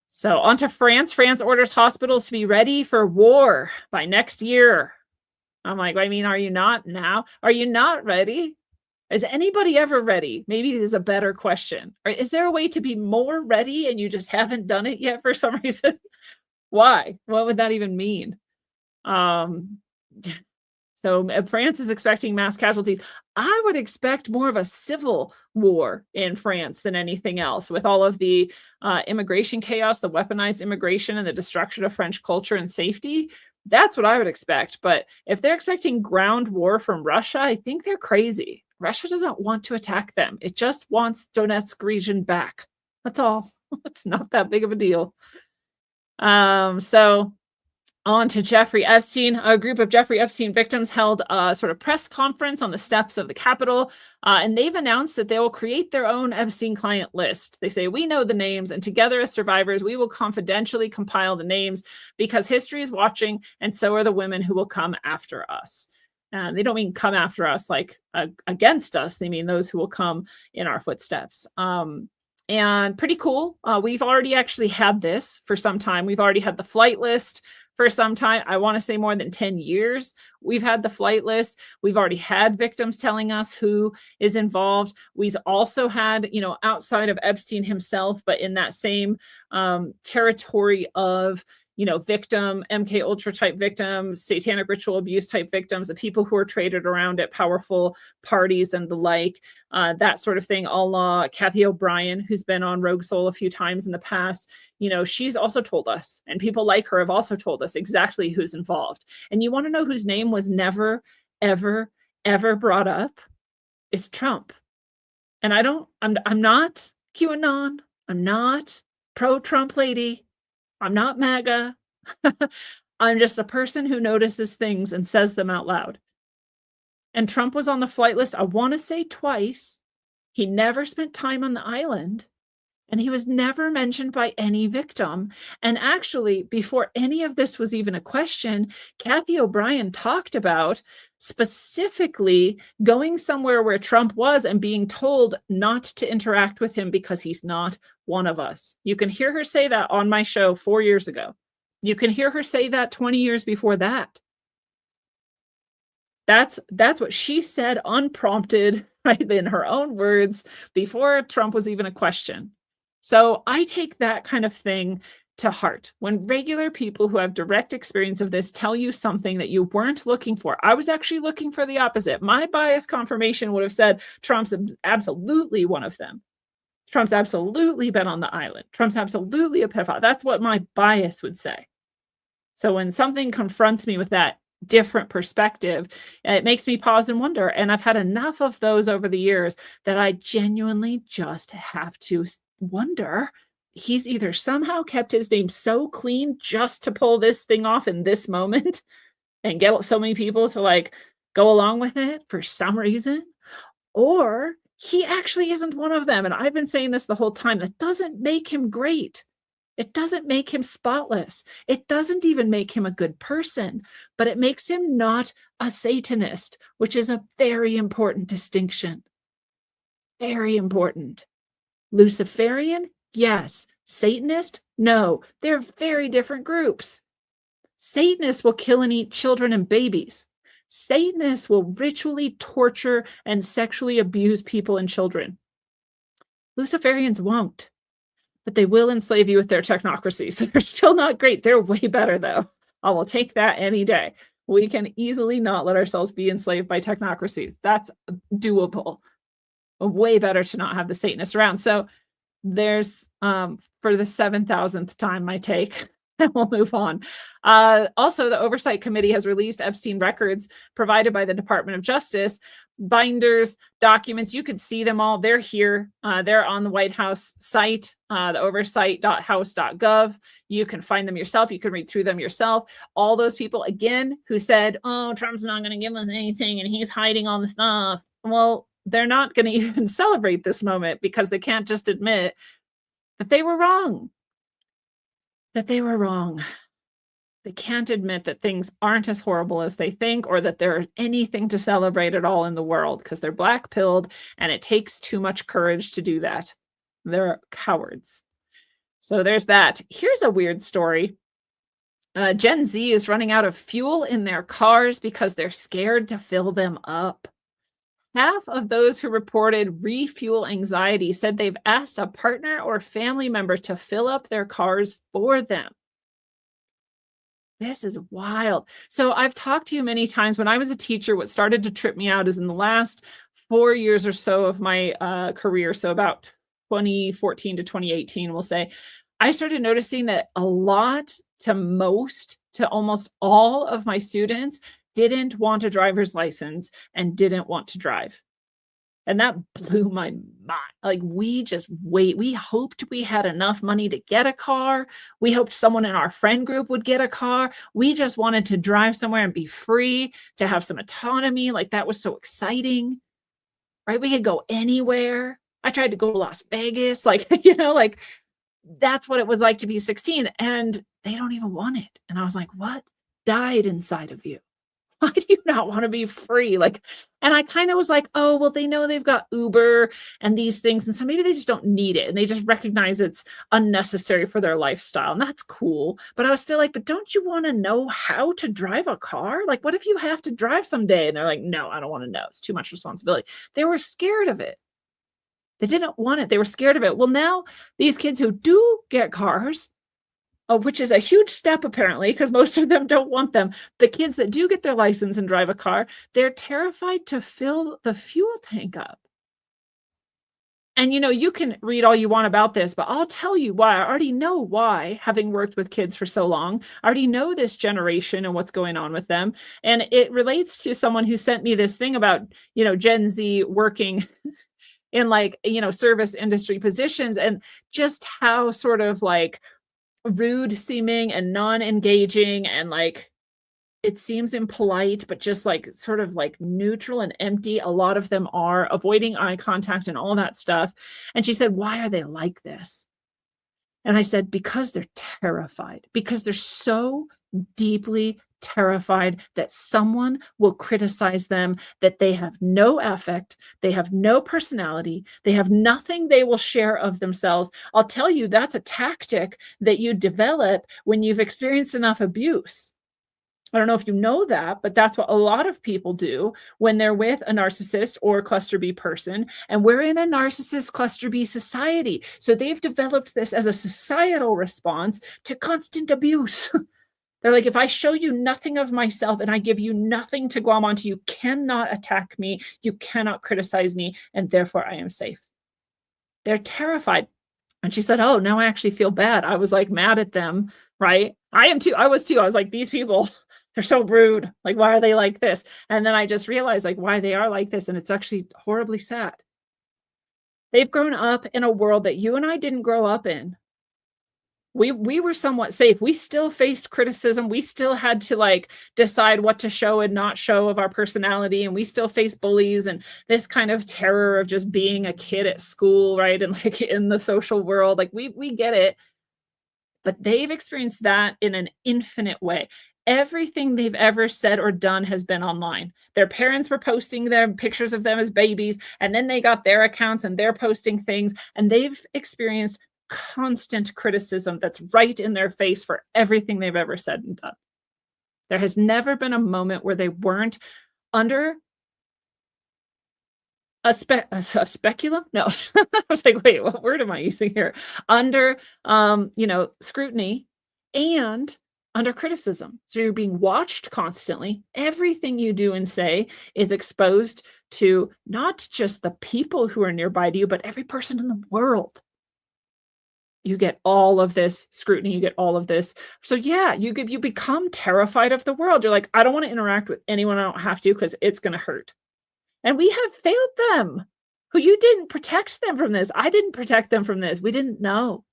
So on to France. France orders hospitals to be ready for war by next year. I'm like, I mean, are you not now? Are you not ready? Is anybody ever ready? Maybe this is a better question. Or is there a way to be more ready and you just haven't done it yet for some reason? Why? What would that even mean? So France is expecting mass casualties. I would expect more of a civil war in France than anything else, with all of the immigration chaos, the weaponized immigration, and the destruction of French culture and safety. That's what I would expect. But if they're expecting ground war from Russia, I think they're crazy. Russia doesn't want to attack them. It just wants Donetsk region back. That's all. It's not that big of a deal. So on to Jeffrey Epstein. A group of Jeffrey Epstein victims held a sort of press conference on the steps of the Capitol, and they've announced that they will create their own Epstein client list. They say, we know the names, and together as survivors, we will confidentially compile the names because history is watching, and so are the women who will come after us. And they don't mean come after us like against us. They mean those who will come in our footsteps. And pretty cool. We've already actually had this for some time. We've already had the flight list for some time. I want to say more than 10 years. We've had the flight list. We've already had victims telling us who is involved. We've also had, outside of Epstein himself, but in that same territory of, victim, MK Ultra type victims, satanic ritual abuse type victims, the people who are traded around at powerful parties and the like, that sort of thing, a la Kathy O'Brien, who's been on Rogue Soul a few times in the past. She's also told us, and people like her have also told us exactly who's involved. And you want to know whose name was never, ever, ever brought up? It's Trump. And I'm not QAnon. I'm not pro-Trump lady. I'm not MAGA. I'm just a person who notices things and says them out loud. And Trump was on the flight list, I want to say twice. He never spent time on the island. And he was never mentioned by any victim. And actually, before any of this was even a question, Kathy O'Brien talked about specifically going somewhere where Trump was and being told not to interact with him because he's not one of us. You can hear her say that on my show 4 years ago. You can hear her say that 20 years before that. That's what she said unprompted, right, in her own words, before Trump was even a question. So I take that kind of thing to heart. When regular people who have direct experience of this tell you something that you weren't looking for, I was actually looking for the opposite. My bias confirmation would have said Trump's absolutely one of them. Trump's absolutely been on the island. Trump's absolutely a pedophile. That's what my bias would say. So when something confronts me with that different perspective, it makes me pause and wonder. And I've had enough of those over the years that I genuinely just have to wonder. He's either somehow kept his name so clean just to pull this thing off in this moment and get so many people to go along with it for some reason, or he actually isn't one of them. And I've been saying this the whole time. That doesn't make him great. It doesn't make him spotless. It doesn't even make him a good person, but it makes him not a Satanist, which is a very important distinction. Very important. Luciferian? Yes. Satanist? No. They're very different groups. Satanists will kill and eat children and babies. Satanists will ritually torture and sexually abuse people and children. Luciferians won't. but they will enslave you with their technocracy. So they're still not great. They're way better, though. I will take that any day. We can easily not let ourselves be enslaved by technocracies. That's doable. Way better to not have the Satanists around. So there's for the 7,000th time my take, and we'll move on. Also, the Oversight Committee has released Epstein records provided by the Department of Justice, binders, documents. You could see them all. They're here. They're on the White House site, the oversight.house.gov. You can find them yourself. You can read through them yourself. All those people, again, who said, oh, Trump's not going to give us anything and he's hiding all the stuff. Well, they're not going to even celebrate this moment because they can't just admit that they were wrong. That they were wrong. They can't admit that things aren't as horrible as they think, or that there's anything to celebrate at all in the world, because they're black-pilled and it takes too much courage to do that. They're cowards. So there's that. Here's a weird story. Gen Z is running out of fuel in their cars because they're scared to fill them up. Half of those who reported refuel anxiety said they've asked a partner or family member to fill up their cars for them. This is wild. So I've talked to you many times. When I was a teacher, what started to trip me out is in the last 4 years or so of my career, so about 2014 to 2018, we'll say, I started noticing that a lot to almost all of my students didn't want a driver's license and didn't want to drive. And that blew my mind. Like, we hoped we had enough money to get a car. We hoped someone in our friend group would get a car. We just wanted to drive somewhere and be free, to have some autonomy. Like, that was so exciting, right? We could go anywhere. I tried to go to Las Vegas. Like, like that's what it was like to be 16, and they don't even want it. And I was like, what died inside of you? Why do you not want to be free? And I kind of was like, oh, well, they know they've got Uber and these things. And so maybe they just don't need it. And they just recognize it's unnecessary for their lifestyle. And that's cool. But I was still like, but don't you want to know how to drive a car? Like, what if you have to drive someday? And they're like, no, I don't want to know. It's too much responsibility. They were scared of it. They didn't want it. They were scared of it. Well, now these kids who do get cars, which is a huge step, apparently, because most of them don't want them. The kids that do get their license and drive a car, they're terrified to fill the fuel tank up. And, you can read all you want about this, but I'll tell you why. I already know why, having worked with kids for so long. I already know this generation and what's going on with them. And it relates to someone who sent me this thing about, Gen Z working in service industry positions, and just how sort of rude seeming and non-engaging, and it seems impolite, but just sort of neutral and empty. A lot of them are avoiding eye contact and all that stuff. And she said, why are they like this? And I said, because they're terrified, because they're so deeply terrified that someone will criticize them, that they have no affect, they have no personality, they have nothing they will share of themselves. I'll tell you, that's a tactic that you develop when you've experienced enough abuse. I don't know if you know that, but that's what a lot of people do when they're with a narcissist or a cluster B person. And we're in a narcissist cluster B society. So they've developed this as a societal response to constant abuse. They're like, if I show you nothing of myself and I give you nothing to glom onto, you cannot attack me, you cannot criticize me, and therefore I am safe. They're terrified. And she said, oh, now I actually feel bad. I was mad at them, right? I am too. I was too. I was like, these people, they're so rude. Why are they like this? And then I just realized why they are like this. And it's actually horribly sad. They've grown up in a world that you and I didn't grow up in. We were somewhat safe. We still faced criticism. We still had to decide what to show and not show of our personality. And we still face bullies and this kind of terror of just being a kid at school, right? And in the social world, we get it. But they've experienced that in an infinite way. Everything they've ever said or done has been online. Their parents were posting their pictures of them as babies, and then they got their accounts and they're posting things, and they've experienced constant criticism that's right in their face for everything they've ever said and done. There has never been a moment where they weren't under a speculum? No. I was like, wait, what word am I using here? Under, scrutiny and under criticism. So you're being watched constantly. Everything you do and say is exposed to not just the people who are nearby to you, but every person in the world. You get all of this scrutiny, you get all of this. So yeah, you become terrified of the world. You're like, I don't want to interact with anyone I don't have to because it's going to hurt. And we have failed them. Who you didn't protect them from this. I didn't protect them from this. We didn't know.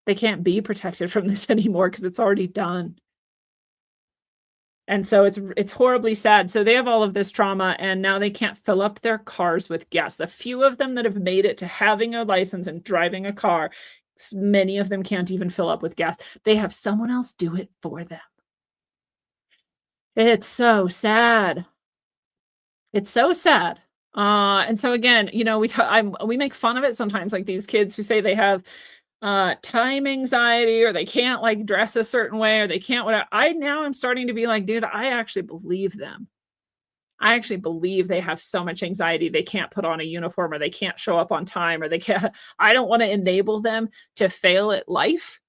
They can't be protected from this anymore because it's already done. And so it's horribly sad. So they have all of this trauma and now they can't fill up their cars with gas. The few of them that have made it to having a license and driving a car, many of them can't even fill up with gas. They have someone else do it for them. It's so sad. It's so sad. And so again, we make fun of it sometimes, like these kids who say they have time anxiety or they can't like dress a certain way or they can't whatever. I now am starting to be like, dude, I actually believe them. I actually believe they have so much anxiety they can't put on a uniform or they can't show up on time or they can't. I don't want to enable them to fail at life,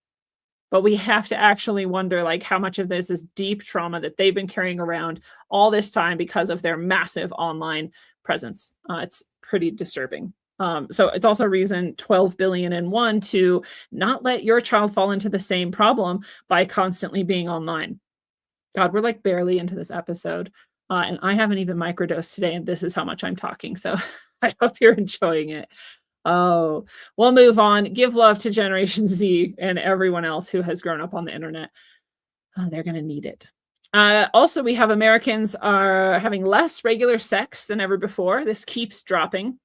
but we have to actually wonder like how much of this is deep trauma that they've been carrying around all this time because of their massive online presence. It's pretty disturbing. So it's also reason 12 billion and one to not let your child fall into the same problem by constantly being online. God, we're like barely into this episode. And I haven't even microdosed today, and this is how much I'm talking. So I hope you're enjoying it. Oh, we'll move on. Give love to Generation Z and everyone else who has grown up on the internet. They're going to need it. Also, we have Americans are having less regular sex than ever before. This keeps dropping.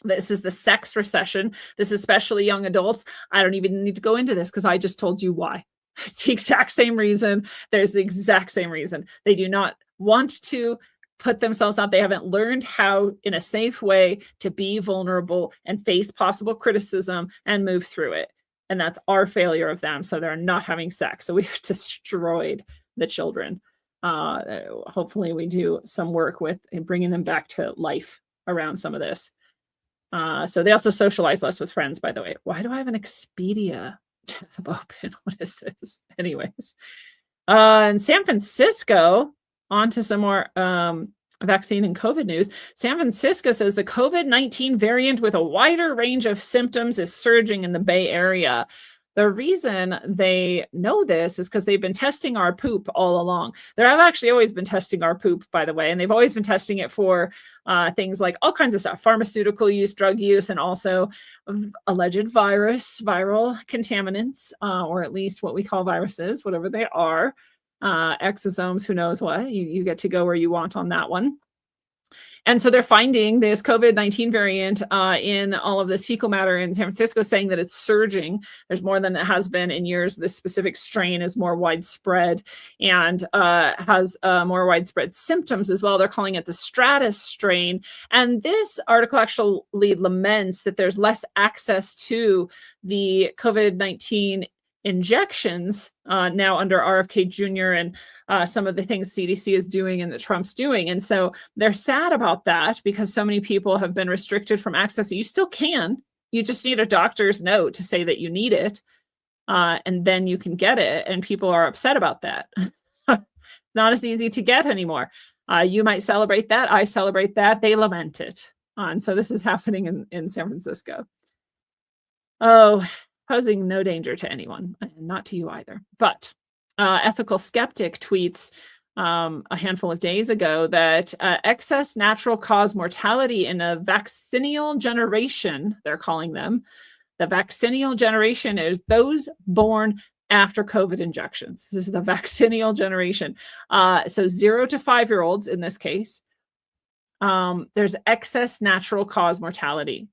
This is the sex recession. This is especially young adults. I don't even need to go into this because I just told you why. It's the exact same reason. There's the exact same reason. They do not want to put themselves out. They haven't learned how, in a safe way, to be vulnerable and face possible criticism and move through it. And that's our failure of them. So they're not having sex. So we've destroyed the children. Hopefully we do some work with bringing them back to life around some of this. So they also socialize less with friends, by the way. Why do I have an Expedia tab open? What is this? Anyways. In San Francisco, on to some more vaccine and COVID news. San Francisco says the COVID-19 variant with a wider range of symptoms is surging in the Bay Area. The reason they know this is because they've been testing our poop all along. They have actually always been testing our poop, by the way, and they've always been testing it for things like all kinds of stuff, pharmaceutical use, drug use, and also alleged viral contaminants, or at least what we call viruses, whatever they are, exosomes, who knows what. You get to go where you want on that one. And so they're finding this COVID-19 variant in all of this fecal matter in San Francisco, saying that it's surging. There's more than it has been in years. This specific strain is more widespread and has more widespread symptoms as well. They're calling it the stratus strain. And this article actually laments that there's less access to the COVID-19 injections now under RFK Jr. and some of the things CDC is doing and that Trump's doing. And so they're sad about that because so many people have been restricted from accessing. You still can. You just need a doctor's note to say that you need it. And then you can get it. And people are upset about that. Not as easy to get anymore. You might celebrate that. I celebrate that. They lament it. And so this is happening in San Francisco. Oh, posing no danger to anyone, not to you either. But Ethical Skeptic tweets a handful of days ago that excess natural cause mortality in a vaccinal generation, they're calling them, the vaccinal generation is those born after COVID injections. This is the vaccinal generation. So 0 to 5-year-olds in this case, there's excess natural cause mortality.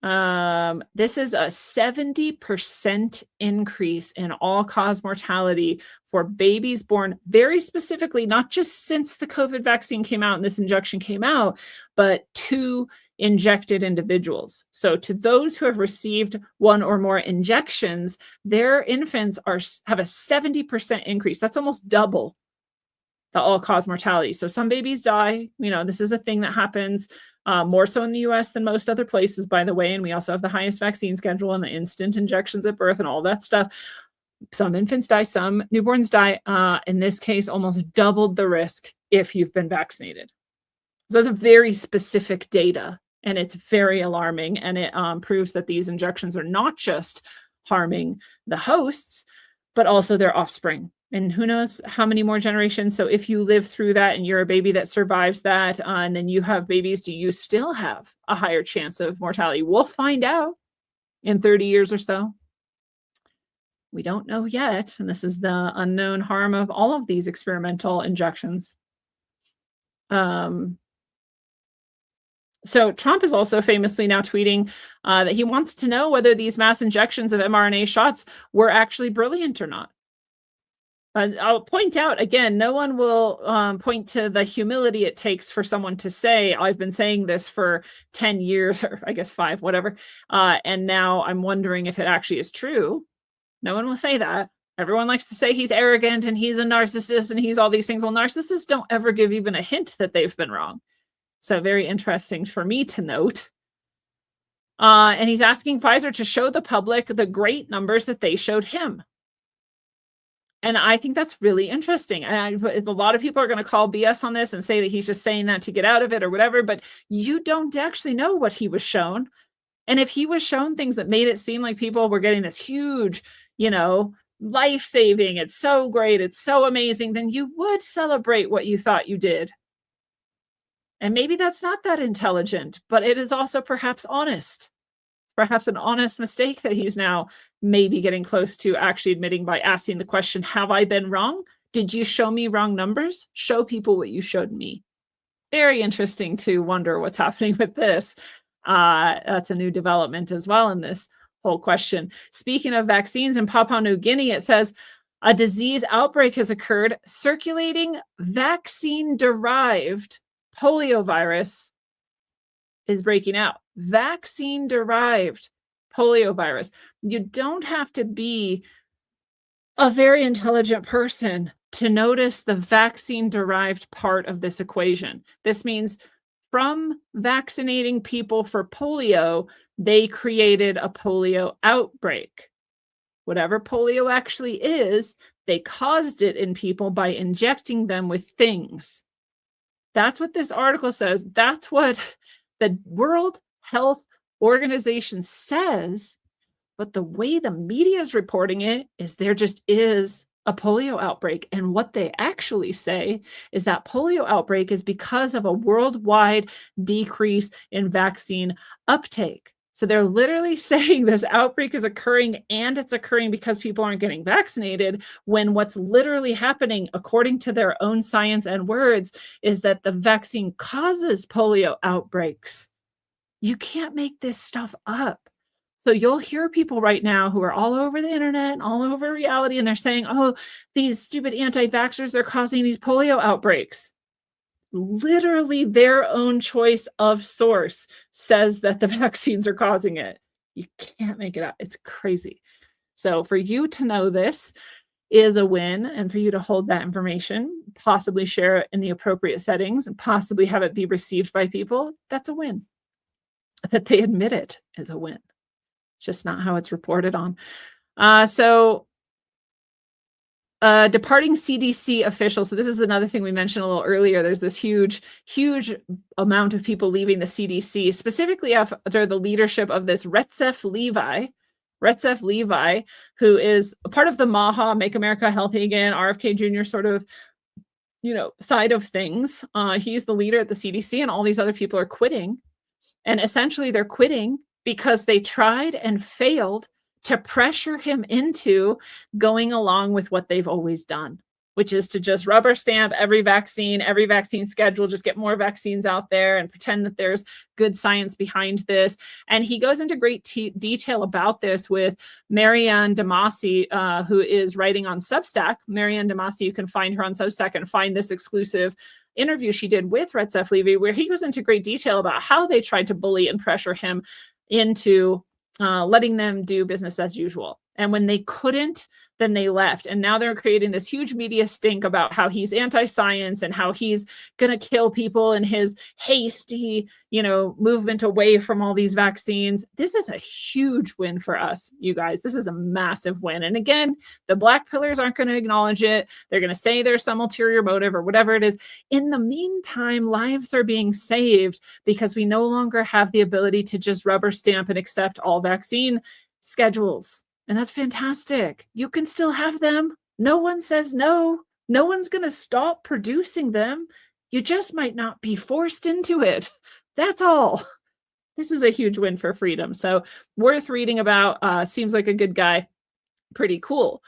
This is a 70% increase in all-cause mortality for babies born very specifically, not just since the COVID vaccine came out and this injection came out, but to injected individuals. So to those who have received one or more injections, their infants have a 70% increase. That's almost double the all-cause mortality. So some babies die. This is a thing that happens. more so in the US than most other places, by the way. And we also have the highest vaccine schedule and the instant injections at birth and all that stuff. Some infants die, some newborns die. In this case, almost doubled the risk if you've been vaccinated. So those are very specific data, and it's very alarming. And it proves that these injections are not just harming the hosts, but also their offspring. And who knows how many more generations. So if you live through that and you're a baby that survives that, and then you have babies, do you still have a higher chance of mortality? We'll find out in 30 years or so. We don't know yet. And this is the unknown harm of all of these experimental injections. So Trump is also famously now tweeting that he wants to know whether these mass injections of mRNA shots were actually brilliant or not. I'll point out again, no one will point to the humility it takes for someone to say, I've been saying this for 10 years, or I guess 5, whatever. And now I'm wondering if it actually is true. No one will say that. Everyone likes to say he's arrogant and he's a narcissist and he's all these things. Well, narcissists don't ever give even a hint that they've been wrong. So very interesting for me to note. And he's asking Pfizer to show the public the great numbers that they showed him. And I think that's really interesting. And a lot of people are going to call BS on this and say that he's just saying that to get out of it or whatever, but you don't actually know what he was shown. And if he was shown things that made it seem like people were getting this huge, life-saving, it's so great, it's so amazing, then you would celebrate what you thought you did. And maybe that's not that intelligent, but it is also perhaps honest. Perhaps an honest mistake that he's now maybe getting close to actually admitting by asking the question, have I been wrong? Did you show me wrong numbers? Show people what you showed me. Very interesting to wonder what's happening with this. That's a new development as well in this whole question. Speaking of vaccines in Papua New Guinea, it says a disease outbreak has occurred. Circulating vaccine-derived poliovirus is breaking out. Vaccine-derived poliovirus. You don't have to be a very intelligent person to notice the vaccine-derived part of this equation. This means from vaccinating people for polio, they created a polio outbreak. Whatever polio actually is, they caused it in people by injecting them with things. That's what this article says. That's what the World Health Organization says, but the way the media is reporting it is there just is a polio outbreak. And what they actually say is that polio outbreak is because of a worldwide decrease in vaccine uptake. So they're literally saying this outbreak is occurring and it's occurring because people aren't getting vaccinated, when what's literally happening, according to their own science and words, is that the vaccine causes polio outbreaks. You can't make this stuff up. So you'll hear people right now who are all over the internet and all over reality, and they're saying, oh, these stupid anti-vaxxers, they're causing these polio outbreaks. Literally their own choice of source says that the vaccines are causing it. You can't make it up. It's crazy. So for you to know this is a win, and for you to hold that information, possibly share it in the appropriate settings, and possibly have it be received by people, that's a win. That they admit it is a win. It's just not how it's reported on. Departing CDC officials. So this is another thing we mentioned a little earlier. There's this huge amount of people leaving the CDC, specifically after the leadership of this Recep Levi, who is a part of the MAHA, Make America Healthy Again, RFK Jr. sort of, side of things. He's the leader at the CDC, and all these other people are quitting. And essentially they're quitting because they tried and failed to pressure him into going along with what they've always done, which is to just rubber stamp every vaccine schedule, just get more vaccines out there and pretend that there's good science behind this. And he goes into great detail about this with Marianne Damasi, who is writing on Substack. Marianne Damasi, you can find her on Substack and find this exclusive interview she did with Recep Levi, where he goes into great detail about how they tried to bully and pressure him into letting them do business as usual. And when they couldn't, then they left. And now they're creating this huge media stink about how he's anti-science and how he's going to kill people in his hasty, movement away from all these vaccines. This is a huge win for us, you guys. This is a massive win. And again, the black pillars aren't going to acknowledge it. They're going to say there's some ulterior motive or whatever it is. In the meantime, lives are being saved because we no longer have the ability to just rubber stamp and accept all vaccine schedules. And that's fantastic. You can still have them. No one says no. No one's going to stop producing them. You just might not be forced into it. That's all. This is a huge win for freedom. So worth reading about. Seems like a good guy. Pretty cool.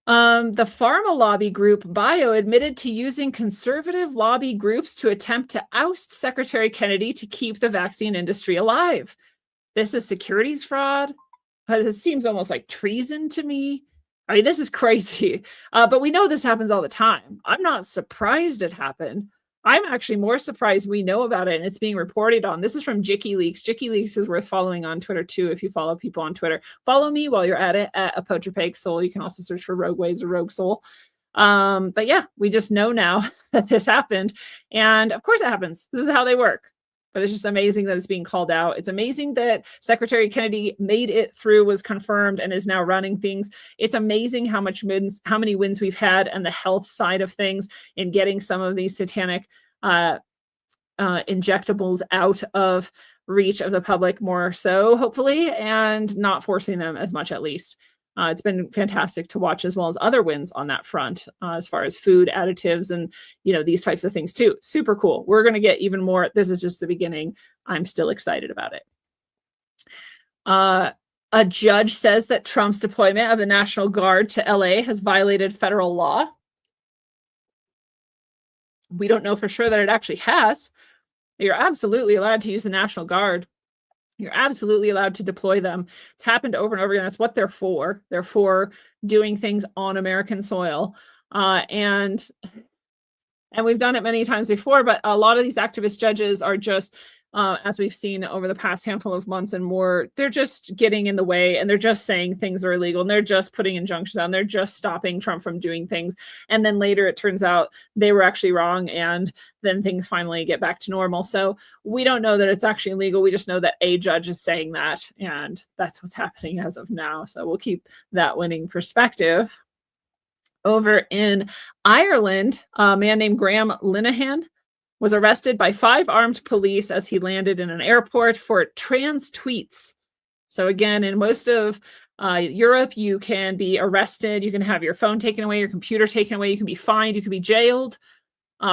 The pharma lobby group Bio admitted to using conservative lobby groups to attempt to oust Secretary Kennedy to keep the vaccine industry alive. This is securities fraud. This seems almost like treason to me. I mean, this is crazy. But we know this happens all the time. I'm not surprised it happened. I'm actually more surprised we know about it and it's being reported on. This is from JikiLeaks. JikiLeaks is worth following on Twitter too. If you follow people on Twitter, follow me while you're at it at Apotropaic Soul. You can also search for Rogue Ways or Rogue Soul. But yeah, we just know now that this happened. And of course it happens. This is how they work. But it's just amazing that it's being called out. It's amazing that Secretary Kennedy made it through, was confirmed, and is now running things. It's amazing how many wins we've had and the health side of things in getting some of these satanic injectables out of reach of the public more so, hopefully, and not forcing them as much, at least. It's been fantastic to watch, as well as other wins on that front, as far as food additives and, these types of things too. Super cool. We're going to get even more. This is just the beginning. I'm still excited about it. A judge says that Trump's deployment of the National Guard to LA has violated federal law. We don't know for sure that it actually has. You're absolutely allowed to use the National Guard. You're absolutely allowed to deploy them. It's happened over and over again. That's what they're for. They're for doing things on American soil. And we've done it many times before, but a lot of these activist judges are just, as we've seen over the past handful of months and more, they're just getting in the way and they're just saying things are illegal and they're just putting injunctions on. They're just stopping Trump from doing things. And then later it turns out they were actually wrong and then things finally get back to normal. So we don't know that it's actually illegal. We just know that a judge is saying that, and that's what's happening as of now. So we'll keep that winning perspective. Over in Ireland, a man named Graham Linehan was arrested by 5 armed police as he landed in an airport for trans tweets. So again, in most of Europe, you can be arrested. You can have your phone taken away, your computer taken away. You can be fined. You can be jailed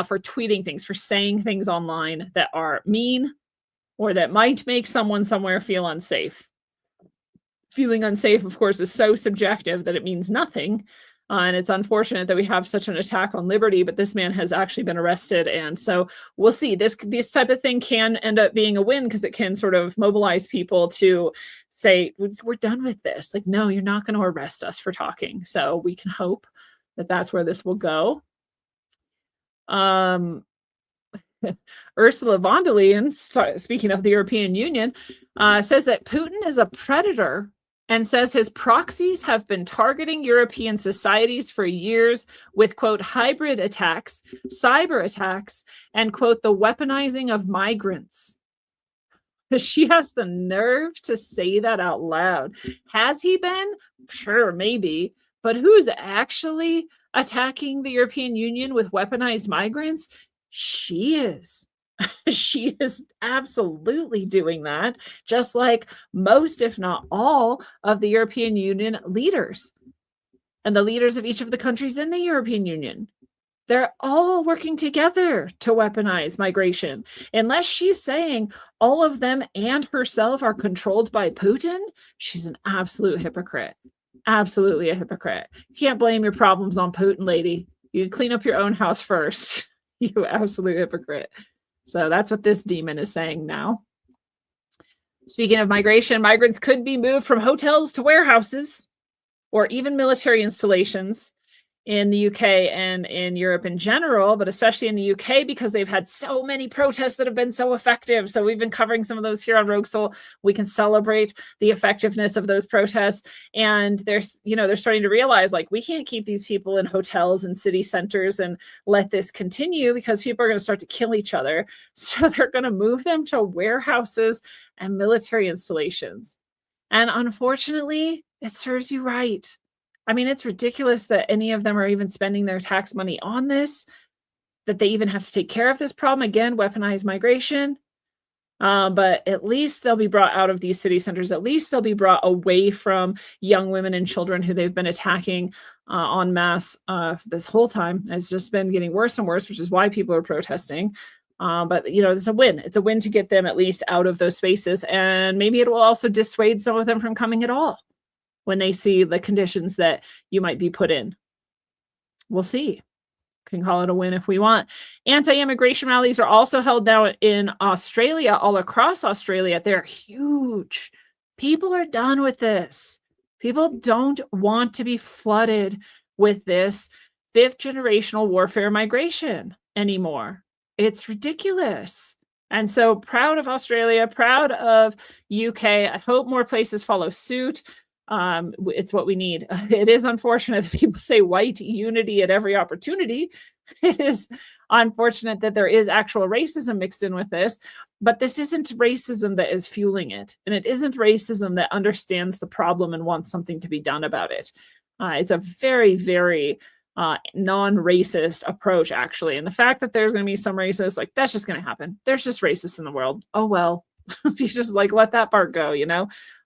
for tweeting things, for saying things online that are mean or that might make someone somewhere feel unsafe. Feeling unsafe, of course, is so subjective that it means nothing. And it's unfortunate that we have such an attack on liberty, but this man has actually been arrested. And so we'll see. This type of thing can end up being a win because it can sort of mobilize people to say, we're done with this. Like, no, you're not going to arrest us for talking. So we can hope that that's where this will go. Ursula von der Leyen, speaking of the European Union, says that Putin is a predator and says his proxies have been targeting European societies for years with, quote, hybrid attacks, cyber attacks, and, quote, the weaponizing of migrants. She has the nerve to say that out loud. Has he been? Sure, maybe. But who's actually attacking the European Union with weaponized migrants? She is. She is absolutely doing that, just like most, if not all, of the European Union leaders and the leaders of each of the countries in the European Union. They're all working together to weaponize migration. Unless she's saying all of them and herself are controlled by Putin, she's an absolute hypocrite. Absolutely a hypocrite. You can't blame your problems on Putin, lady. You clean up your own house first. You absolute hypocrite. So that's what this demon is saying now. Speaking of migration, migrants could be moved from hotels to warehouses or even military installations in the UK and in Europe in general, but especially in the UK because they've had so many protests that have been so effective. So we've been covering some of those here on Rogue Soul. We can celebrate the effectiveness of those protests. And they're starting to realize, like, we can't keep these people in hotels and city centers and let this continue because people are going to start to kill each other. So they're going to move them to warehouses and military installations. And unfortunately, it serves you right. I mean, it's ridiculous that any of them are even spending their tax money on this, that they even have to take care of this problem. Again, weaponized migration. But at least they'll be brought out of these city centers. At least they'll be brought away from young women and children who they've been attacking en masse this whole time. It's just been getting worse and worse, which is why people are protesting. But, it's a win. It's a win to get them at least out of those spaces. And maybe it will also dissuade some of them from coming at all when they see the conditions that you might be put in. We'll see. Can call it a win if we want. Anti-immigration rallies are also held now in Australia, all across Australia. They're huge. People are done with this. People don't want to be flooded with this fifth generational warfare migration anymore. It's ridiculous. And so proud of Australia, proud of UK. I hope more places follow suit. It's what we need. It is unfortunate that people say white unity at every opportunity. It is unfortunate that there is actual racism mixed in with this, but this isn't racism that is fueling it. And it isn't racism that understands the problem and wants something to be done about it. It's a very, very non-racist approach, actually. And the fact that there's going to be some racists, like, that's just going to happen. There's just racists in the world. Oh, well. You just let that part go,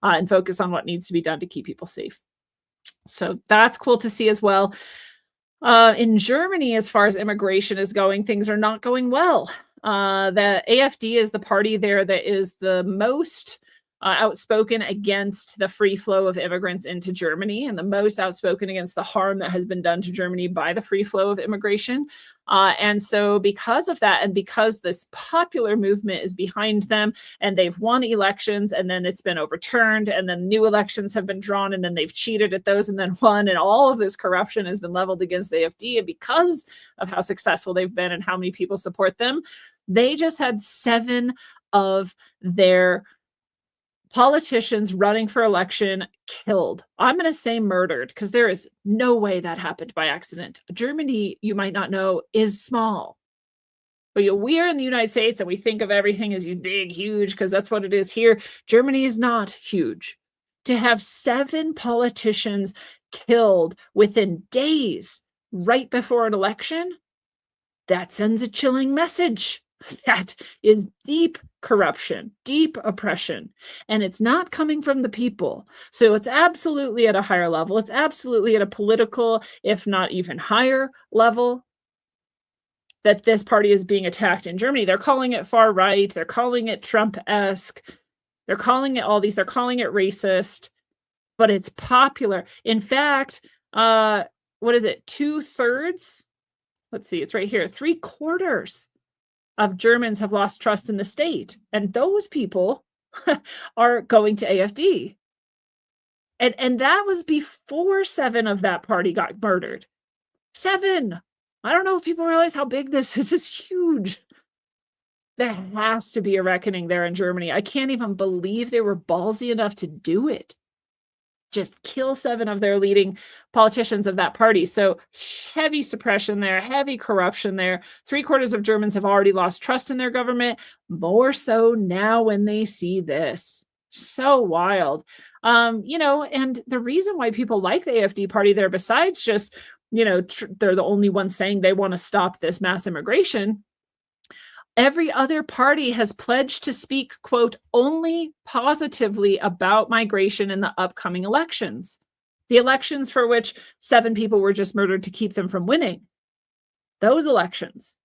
and focus on what needs to be done to keep people safe. So that's cool to see as well. In Germany, as far as immigration is going, things are not going well. The AfD is the party there that is the most outspoken against the free flow of immigrants into Germany and the most outspoken against the harm that has been done to Germany by the free flow of immigration. And so because of that, and because this popular movement is behind them and they've won elections and then it's been overturned and then new elections have been drawn and then they've cheated at those and then won, and all of this corruption has been leveled against the AfD, and because of how successful they've been and how many people support them, they just had 7 of their politicians running for election killed. I'm going to say murdered because there is no way that happened by accident. Germany, you might not know, is small. But we are in the United States and we think of everything as big, huge, because that's what it is here. Germany is not huge. To have 7 politicians killed within days right before an election, that sends a chilling message. That is deep corruption, deep oppression, and it's not coming from the people. So it's absolutely at a higher level. It's absolutely at a political, if not even higher level, that this party is being attacked in Germany. They're calling it far right. They're calling it Trump-esque. They're calling it all these. They're calling it racist, but it's popular. In fact, what is it? 2/3? Let's see. It's right here. 3/4 of Germans have lost trust in the state. And those people are going to AfD. And that was before 7 of that party got murdered. 7! I don't know if people realize how big this is. It's huge. There has to be a reckoning there in Germany. I can't even believe they were ballsy enough to do it. Just kill 7 of their leading politicians of that party. So heavy suppression there, heavy corruption there. 3/4 of Germans have already lost trust in their government, more so now when they see this. So wild. And the reason why people like the AfD party there, besides just, they're the only ones saying they want to stop this mass immigration, every other party has pledged to speak, quote, only positively about migration in the upcoming elections. The elections for which 7 people were just murdered to keep them from winning. Those elections,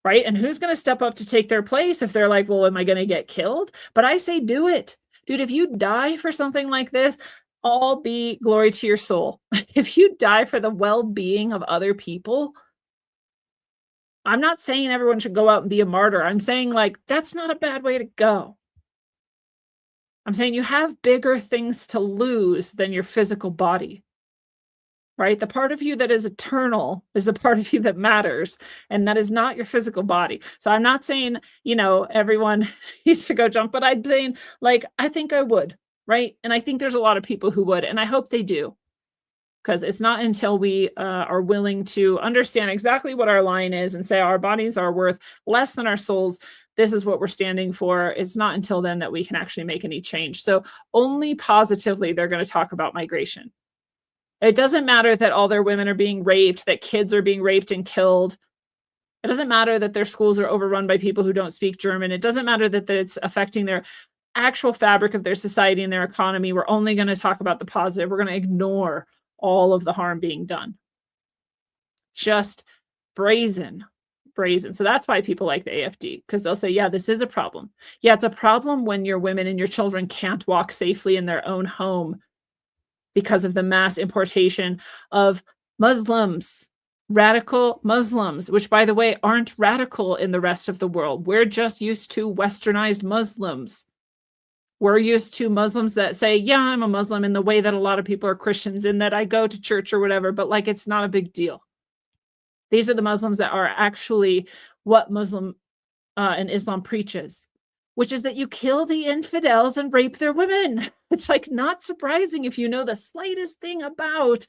right? And who's going to step up to take their place if they're like, well, am I going to get killed? But I say do it. Dude, if you die for something like this, all be glory to your soul. If you die for the well-being of other people, I'm not saying everyone should go out and be a martyr. I'm saying, that's not a bad way to go. I'm saying you have bigger things to lose than your physical body. right? The part of you that is eternal is the part of you that matters, and that is not your physical body. So I'm not saying, everyone needs to go jump, but I'm saying, like, I think I would, right? And I think there's a lot of people who would, and I hope they do, because it's not until we are willing to understand exactly what our line is and say our bodies are worth less than our souls. This is what we're standing for. It's not until then that we can actually make any change. So only positively they're going to talk about migration. It doesn't matter that all their women are being raped, that kids are being raped and killed. It doesn't matter that their schools are overrun by people who don't speak German. It doesn't matter that it's affecting their actual fabric of their society and their economy. We're only going to talk about the positive. We're going to ignore all of the harm being done. Just brazen. So that's why people like the AFD, because they'll say, yeah, this is a problem. Yeah, it's a problem when your women and your children can't walk safely in their own home because of the mass importation of Muslims, radical Muslims, which, by the way, aren't radical in the rest of the world. We're just used to westernized Muslims. We're used to Muslims that say, yeah, I'm a Muslim in the way that a lot of people are Christians, in that I go to church or whatever, but like, it's not a big deal. These are the Muslims that are actually what Muslim and Islam preaches, which is that you kill the infidels and rape their women. It's like not surprising if you know the slightest thing about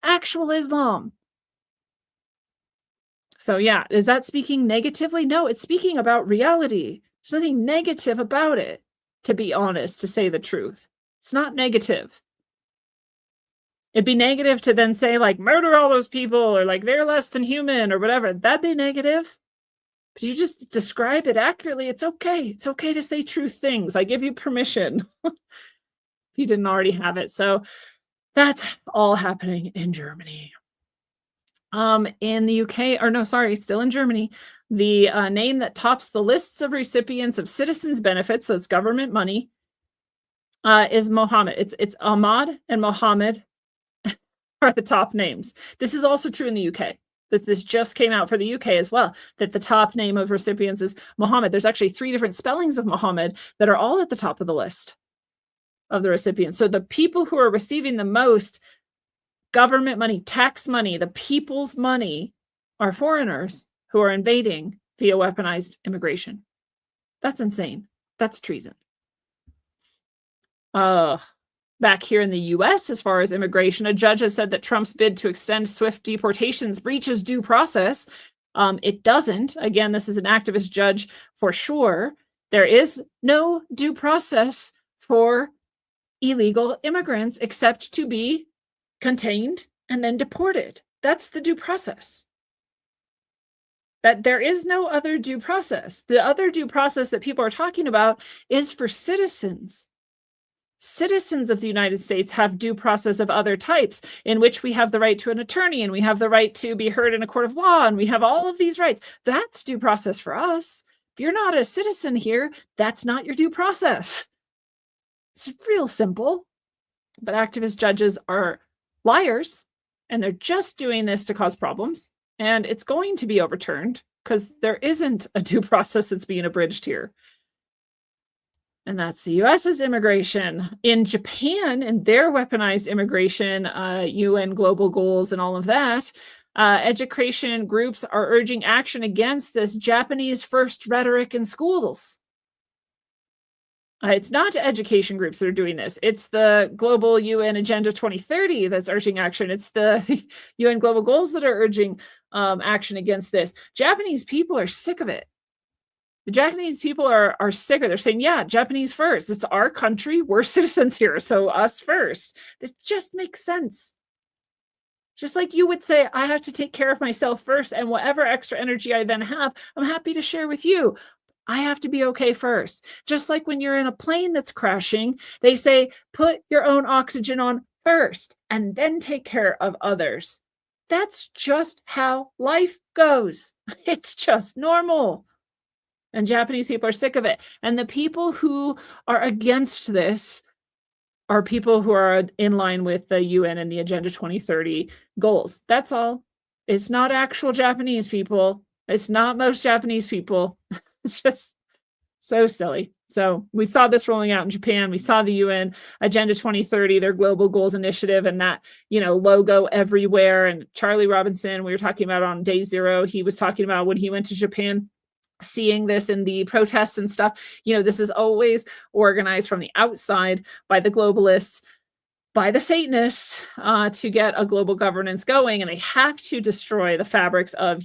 actual Islam. So yeah, is that speaking negatively? No, it's speaking about reality. There's nothing negative about it, to be honest, to say the truth. It's not negative. It'd be negative to then say, like, murder all those people, or like they're less than human or whatever. That'd be negative. But you just describe it accurately. It's okay. It's okay to say true things. I give you permission if you didn't already have it. So that's all happening in Germany. In the UK, or no, sorry, still in Germany, the name that tops the lists of recipients of citizens' benefits, so it's government money, is Mohammed. It's Ahmad and Mohammed are the top names. This is also true in the UK. This just came out for the UK as well, that the top name of recipients is Mohammed. There's actually 3 different spellings of Mohammed that are all at the top of the list of the recipients. So the people who are receiving the most government money, tax money, the people's money, are foreigners who are invading via weaponized immigration. That's insane. That's treason. Back here in the US, as far as immigration, a judge has said that Trump's bid to extend swift deportations breaches due process. It doesn't. Again, this is an activist judge for sure. There is no due process for illegal immigrants except to be contained and then deported. That's the due process. That there is no other due process. The other due process that people are talking about is for citizens. Citizens of the United States have due process of other types, in which we have the right to an attorney, and we have the right to be heard in a court of law, and we have all of these rights. That's due process for us. If you're not a citizen here, that's not your due process. It's real simple. But activist judges are liars, and they're just doing this to cause problems, and it's going to be overturned because there isn't a due process that's being abridged here. And that's the US's immigration. In Japan and their weaponized immigration, UN global goals and all of that, education groups are urging action against this Japanese first rhetoric in schools. It's not education groups that are doing this. It's the global UN Agenda 2030 that's urging action. It's the UN global goals that are urging action against this. Japanese people are sick of it. The Japanese people are sick of it. They're saying, yeah, Japanese first. It's our country. We're citizens here, so us first. This just makes sense. Just like you would say, I have to take care of myself first, and whatever extra energy I then have, I'm happy to share with you. I have to be okay first. Just like when you're in a plane that's crashing, they say, put your own oxygen on first, and then take care of others. That's just how life goes. It's just normal. And Japanese people are sick of it. And the people who are against this are people who are in line with the UN and the Agenda 2030 goals. That's all. It's not actual Japanese people. It's not most Japanese people. It's just so silly. So we saw this rolling out in Japan. We saw the UN Agenda 2030, their Global Goals Initiative, and that, logo everywhere. And Charlie Robinson, we were talking about on day 0, he was talking about when he went to Japan, seeing this in the protests and stuff. This is always organized from the outside by the globalists, by the Satanists, to get a global governance going, and they have to destroy the fabrics of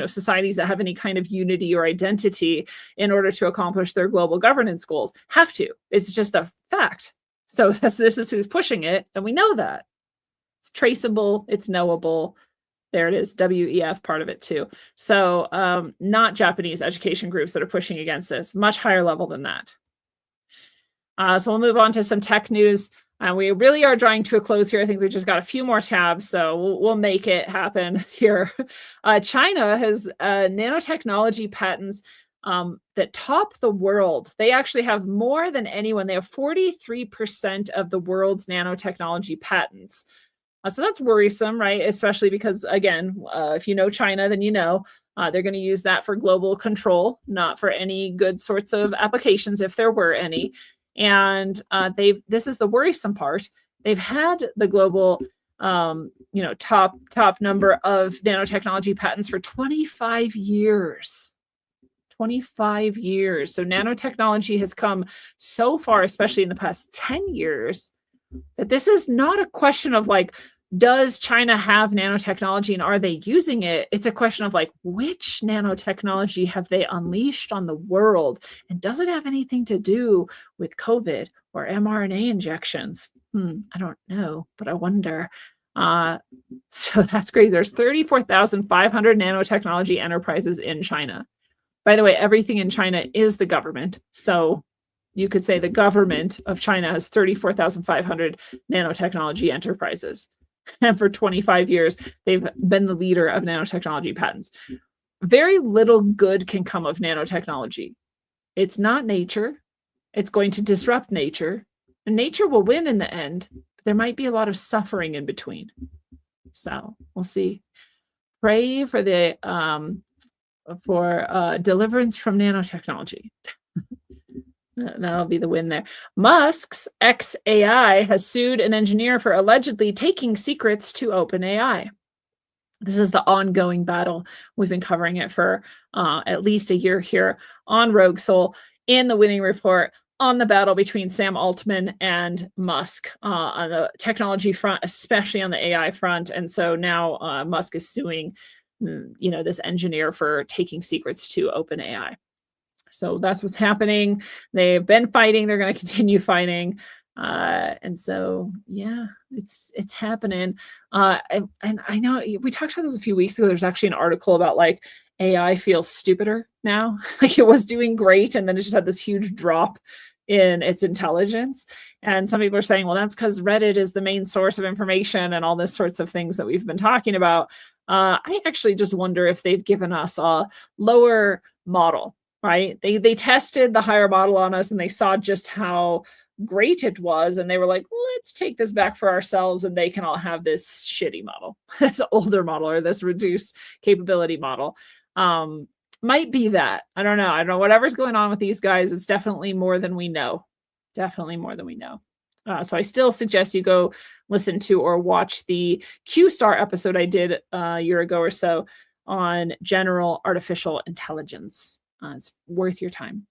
societies that have any kind of unity or identity in order to accomplish their global governance goals. Have to. It's just a fact. So this is who's pushing it, and we know that. It's traceable. It's knowable. There it is, WEF, part of it too. So not Japanese education groups that are pushing against this, much higher level than that. So we'll move on to some tech news. We really are drawing to a close here. I think we just got a few more tabs, so we'll make it happen here. China has nanotechnology patents that top the world. They actually have more than anyone. They have 43% of the world's nanotechnology patents. So that's worrisome, right? Especially because, again, if you know China, then they're going to use that for global control, not for any good sorts of applications, if there were any. And this is the worrisome part. They've had the global, top number of nanotechnology patents for 25 years. 25 years. So nanotechnology has come so far, especially in the past 10 years, that this is not a question of does China have nanotechnology and are they using it? It's a question of which nanotechnology have they unleashed on the world? And does it have anything to do with COVID or mRNA injections? I don't know, but I wonder. So that's great. There's 34,500 nanotechnology enterprises in China. By the way, everything in China is the government. So you could say the government of China has 34,500 nanotechnology enterprises. And for 25 years, they've been the leader of nanotechnology patents. Very little good can come of nanotechnology. It's not nature. It's going to disrupt nature. And nature will win in the end. But there might be a lot of suffering in between. So we'll see. Pray for the deliverance from nanotechnology. That'll be the win there. Musk's XAI has sued an engineer for allegedly taking secrets to OpenAI. This is the ongoing battle. We've been covering it for at least a year here on Rogue Soul, in the Winning Report, on the battle between Sam Altman and Musk on the technology front, especially on the AI front. And so now Musk is suing, this engineer for taking secrets to OpenAI. So that's what's happening. They've been fighting. They're going to continue fighting. And so, yeah, it's happening. And I know we talked about this a few weeks ago. There's actually an article about AI feels stupider now. It was doing great, and then it just had this huge drop in its intelligence. And some people are saying, well, that's because Reddit is the main source of information and all this sorts of things that we've been talking about. I actually just wonder if they've given us a lower model. Right? They tested the higher model on us and they saw just how great it was. And they were like, let's take this back for ourselves and they can all have this shitty model, this older model or this reduced capability model. Might be that. I don't know. Whatever's going on with these guys, it's definitely more than we know. Definitely more than we know. So I still suggest you go listen to or watch the Q-Star episode I did a year ago or so on general artificial intelligence. It's worth your time.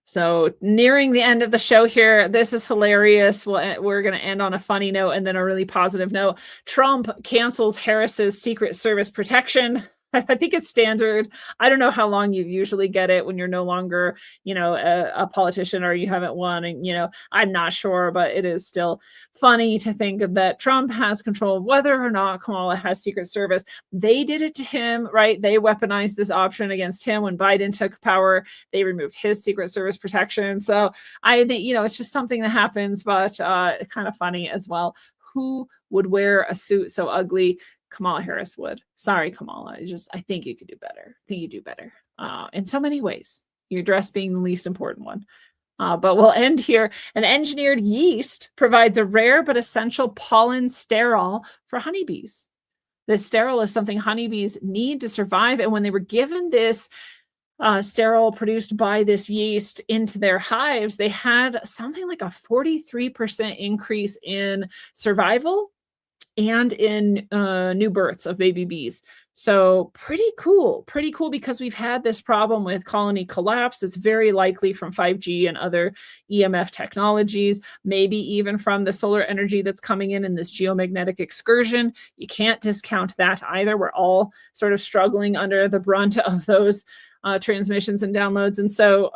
So nearing the end of the show here, this is hilarious. We're going to end on a funny note and then a really positive note. Trump cancels Harris's Secret Service protection. I think it's standard. I don't know how long you usually get it when you're no longer, a politician or you haven't won. And, I'm not sure, but it is still funny to think that Trump has control of whether or not Kamala has Secret Service. They did it to him, right? They weaponized this option against him when Biden took power. They removed his Secret Service protection. So I think, it's just something that happens, but kind of funny as well. Who would wear a suit so ugly? Kamala Harris would. Sorry, Kamala. I think you could do better. I think you do better in so many ways. Your dress being the least important one. But we'll end here. An engineered yeast provides a rare but essential pollen sterol for honeybees. This sterol is something honeybees need to survive. And when they were given this sterile produced by this yeast into their hives, they had something like a 43% increase in survival and in new births of baby bees. So pretty cool because we've had this problem with colony collapse. It's very likely from 5G and other EMF technologies, maybe even from the solar energy that's coming in this geomagnetic excursion. You can't discount that either. We're all sort of struggling under the brunt of those transmissions and downloads. And so,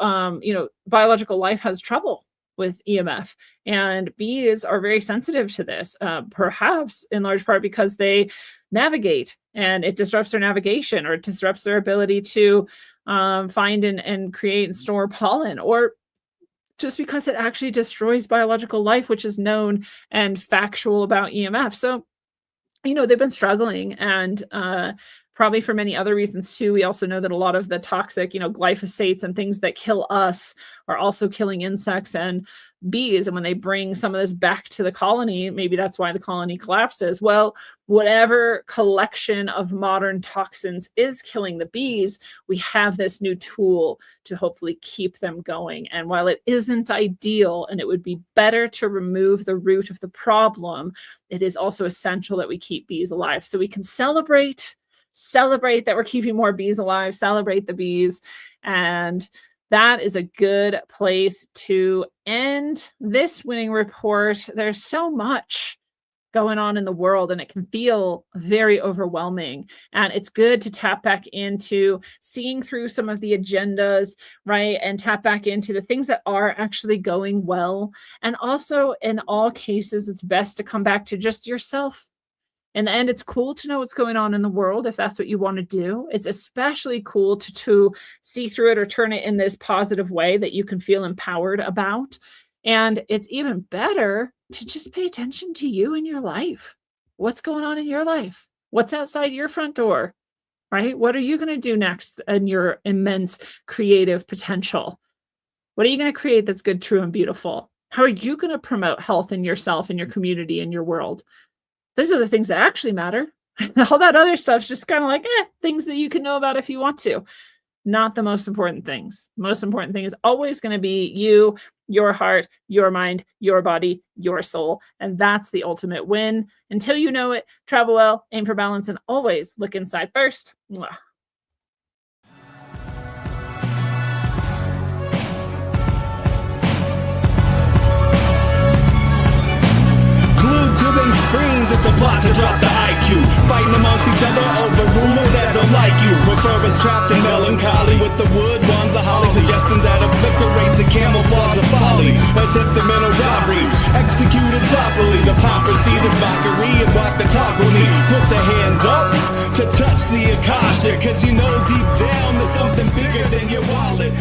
biological life has trouble with EMF, and bees are very sensitive to this, perhaps in large part because they navigate and it disrupts their navigation, or it disrupts their ability to find and create and store pollen, or just because it actually destroys biological life, which is known and factual about EMF. So, they've been struggling, and probably for many other reasons too. We also know that a lot of the toxic, glyphosates and things that kill us are also killing insects and bees. And when they bring some of this back to the colony, maybe that's why the colony collapses. Well, whatever collection of modern toxins is killing the bees, we have this new tool to hopefully keep them going. And while it isn't ideal and it would be better to remove the root of the problem, it is also essential that we keep bees alive. So we can celebrate that we're keeping more bees alive, celebrate the bees. And that is a good place to end this winning report. There's so much going on in the world, and it can feel very overwhelming. And it's good to tap back into seeing through some of the agendas, right? And tap back into the things that are actually going well. And also, in all cases, it's best to come back to just yourself. In the end, it's cool to know what's going on in the world if that's what you want to do. It's especially cool to see through it or turn it in this positive way that you can feel empowered about. And it's even better to just pay attention to you and your life. What's going on in your life? What's outside your front door, right? What are you going to do next in your immense creative potential? What are you going to create that's good, true, and beautiful? How are you going to promote health in yourself, in your community, in your world? These are the things that actually matter. All that other stuff's just kind of like things that you can know about if you want to. Not the most important things. Most important thing is always going to be you, your heart, your mind, your body, your soul. And that's the ultimate win. Until you know it, travel well, aim for balance, and always look inside first. Mwah. To these screens, it's a plot to drop the IQ. Fighting amongst each other over rumors that don't like you. Prefer us trapped in melancholy with the wood ones of holly. Suggestions that obliterate to camouflage the folly. Attempted mental robbery, executed softly. The hypocrisy, this mockery, and walk the talk with me. Put the hands up to touch the Akasha, cause you know deep down there's something bigger than your wallet.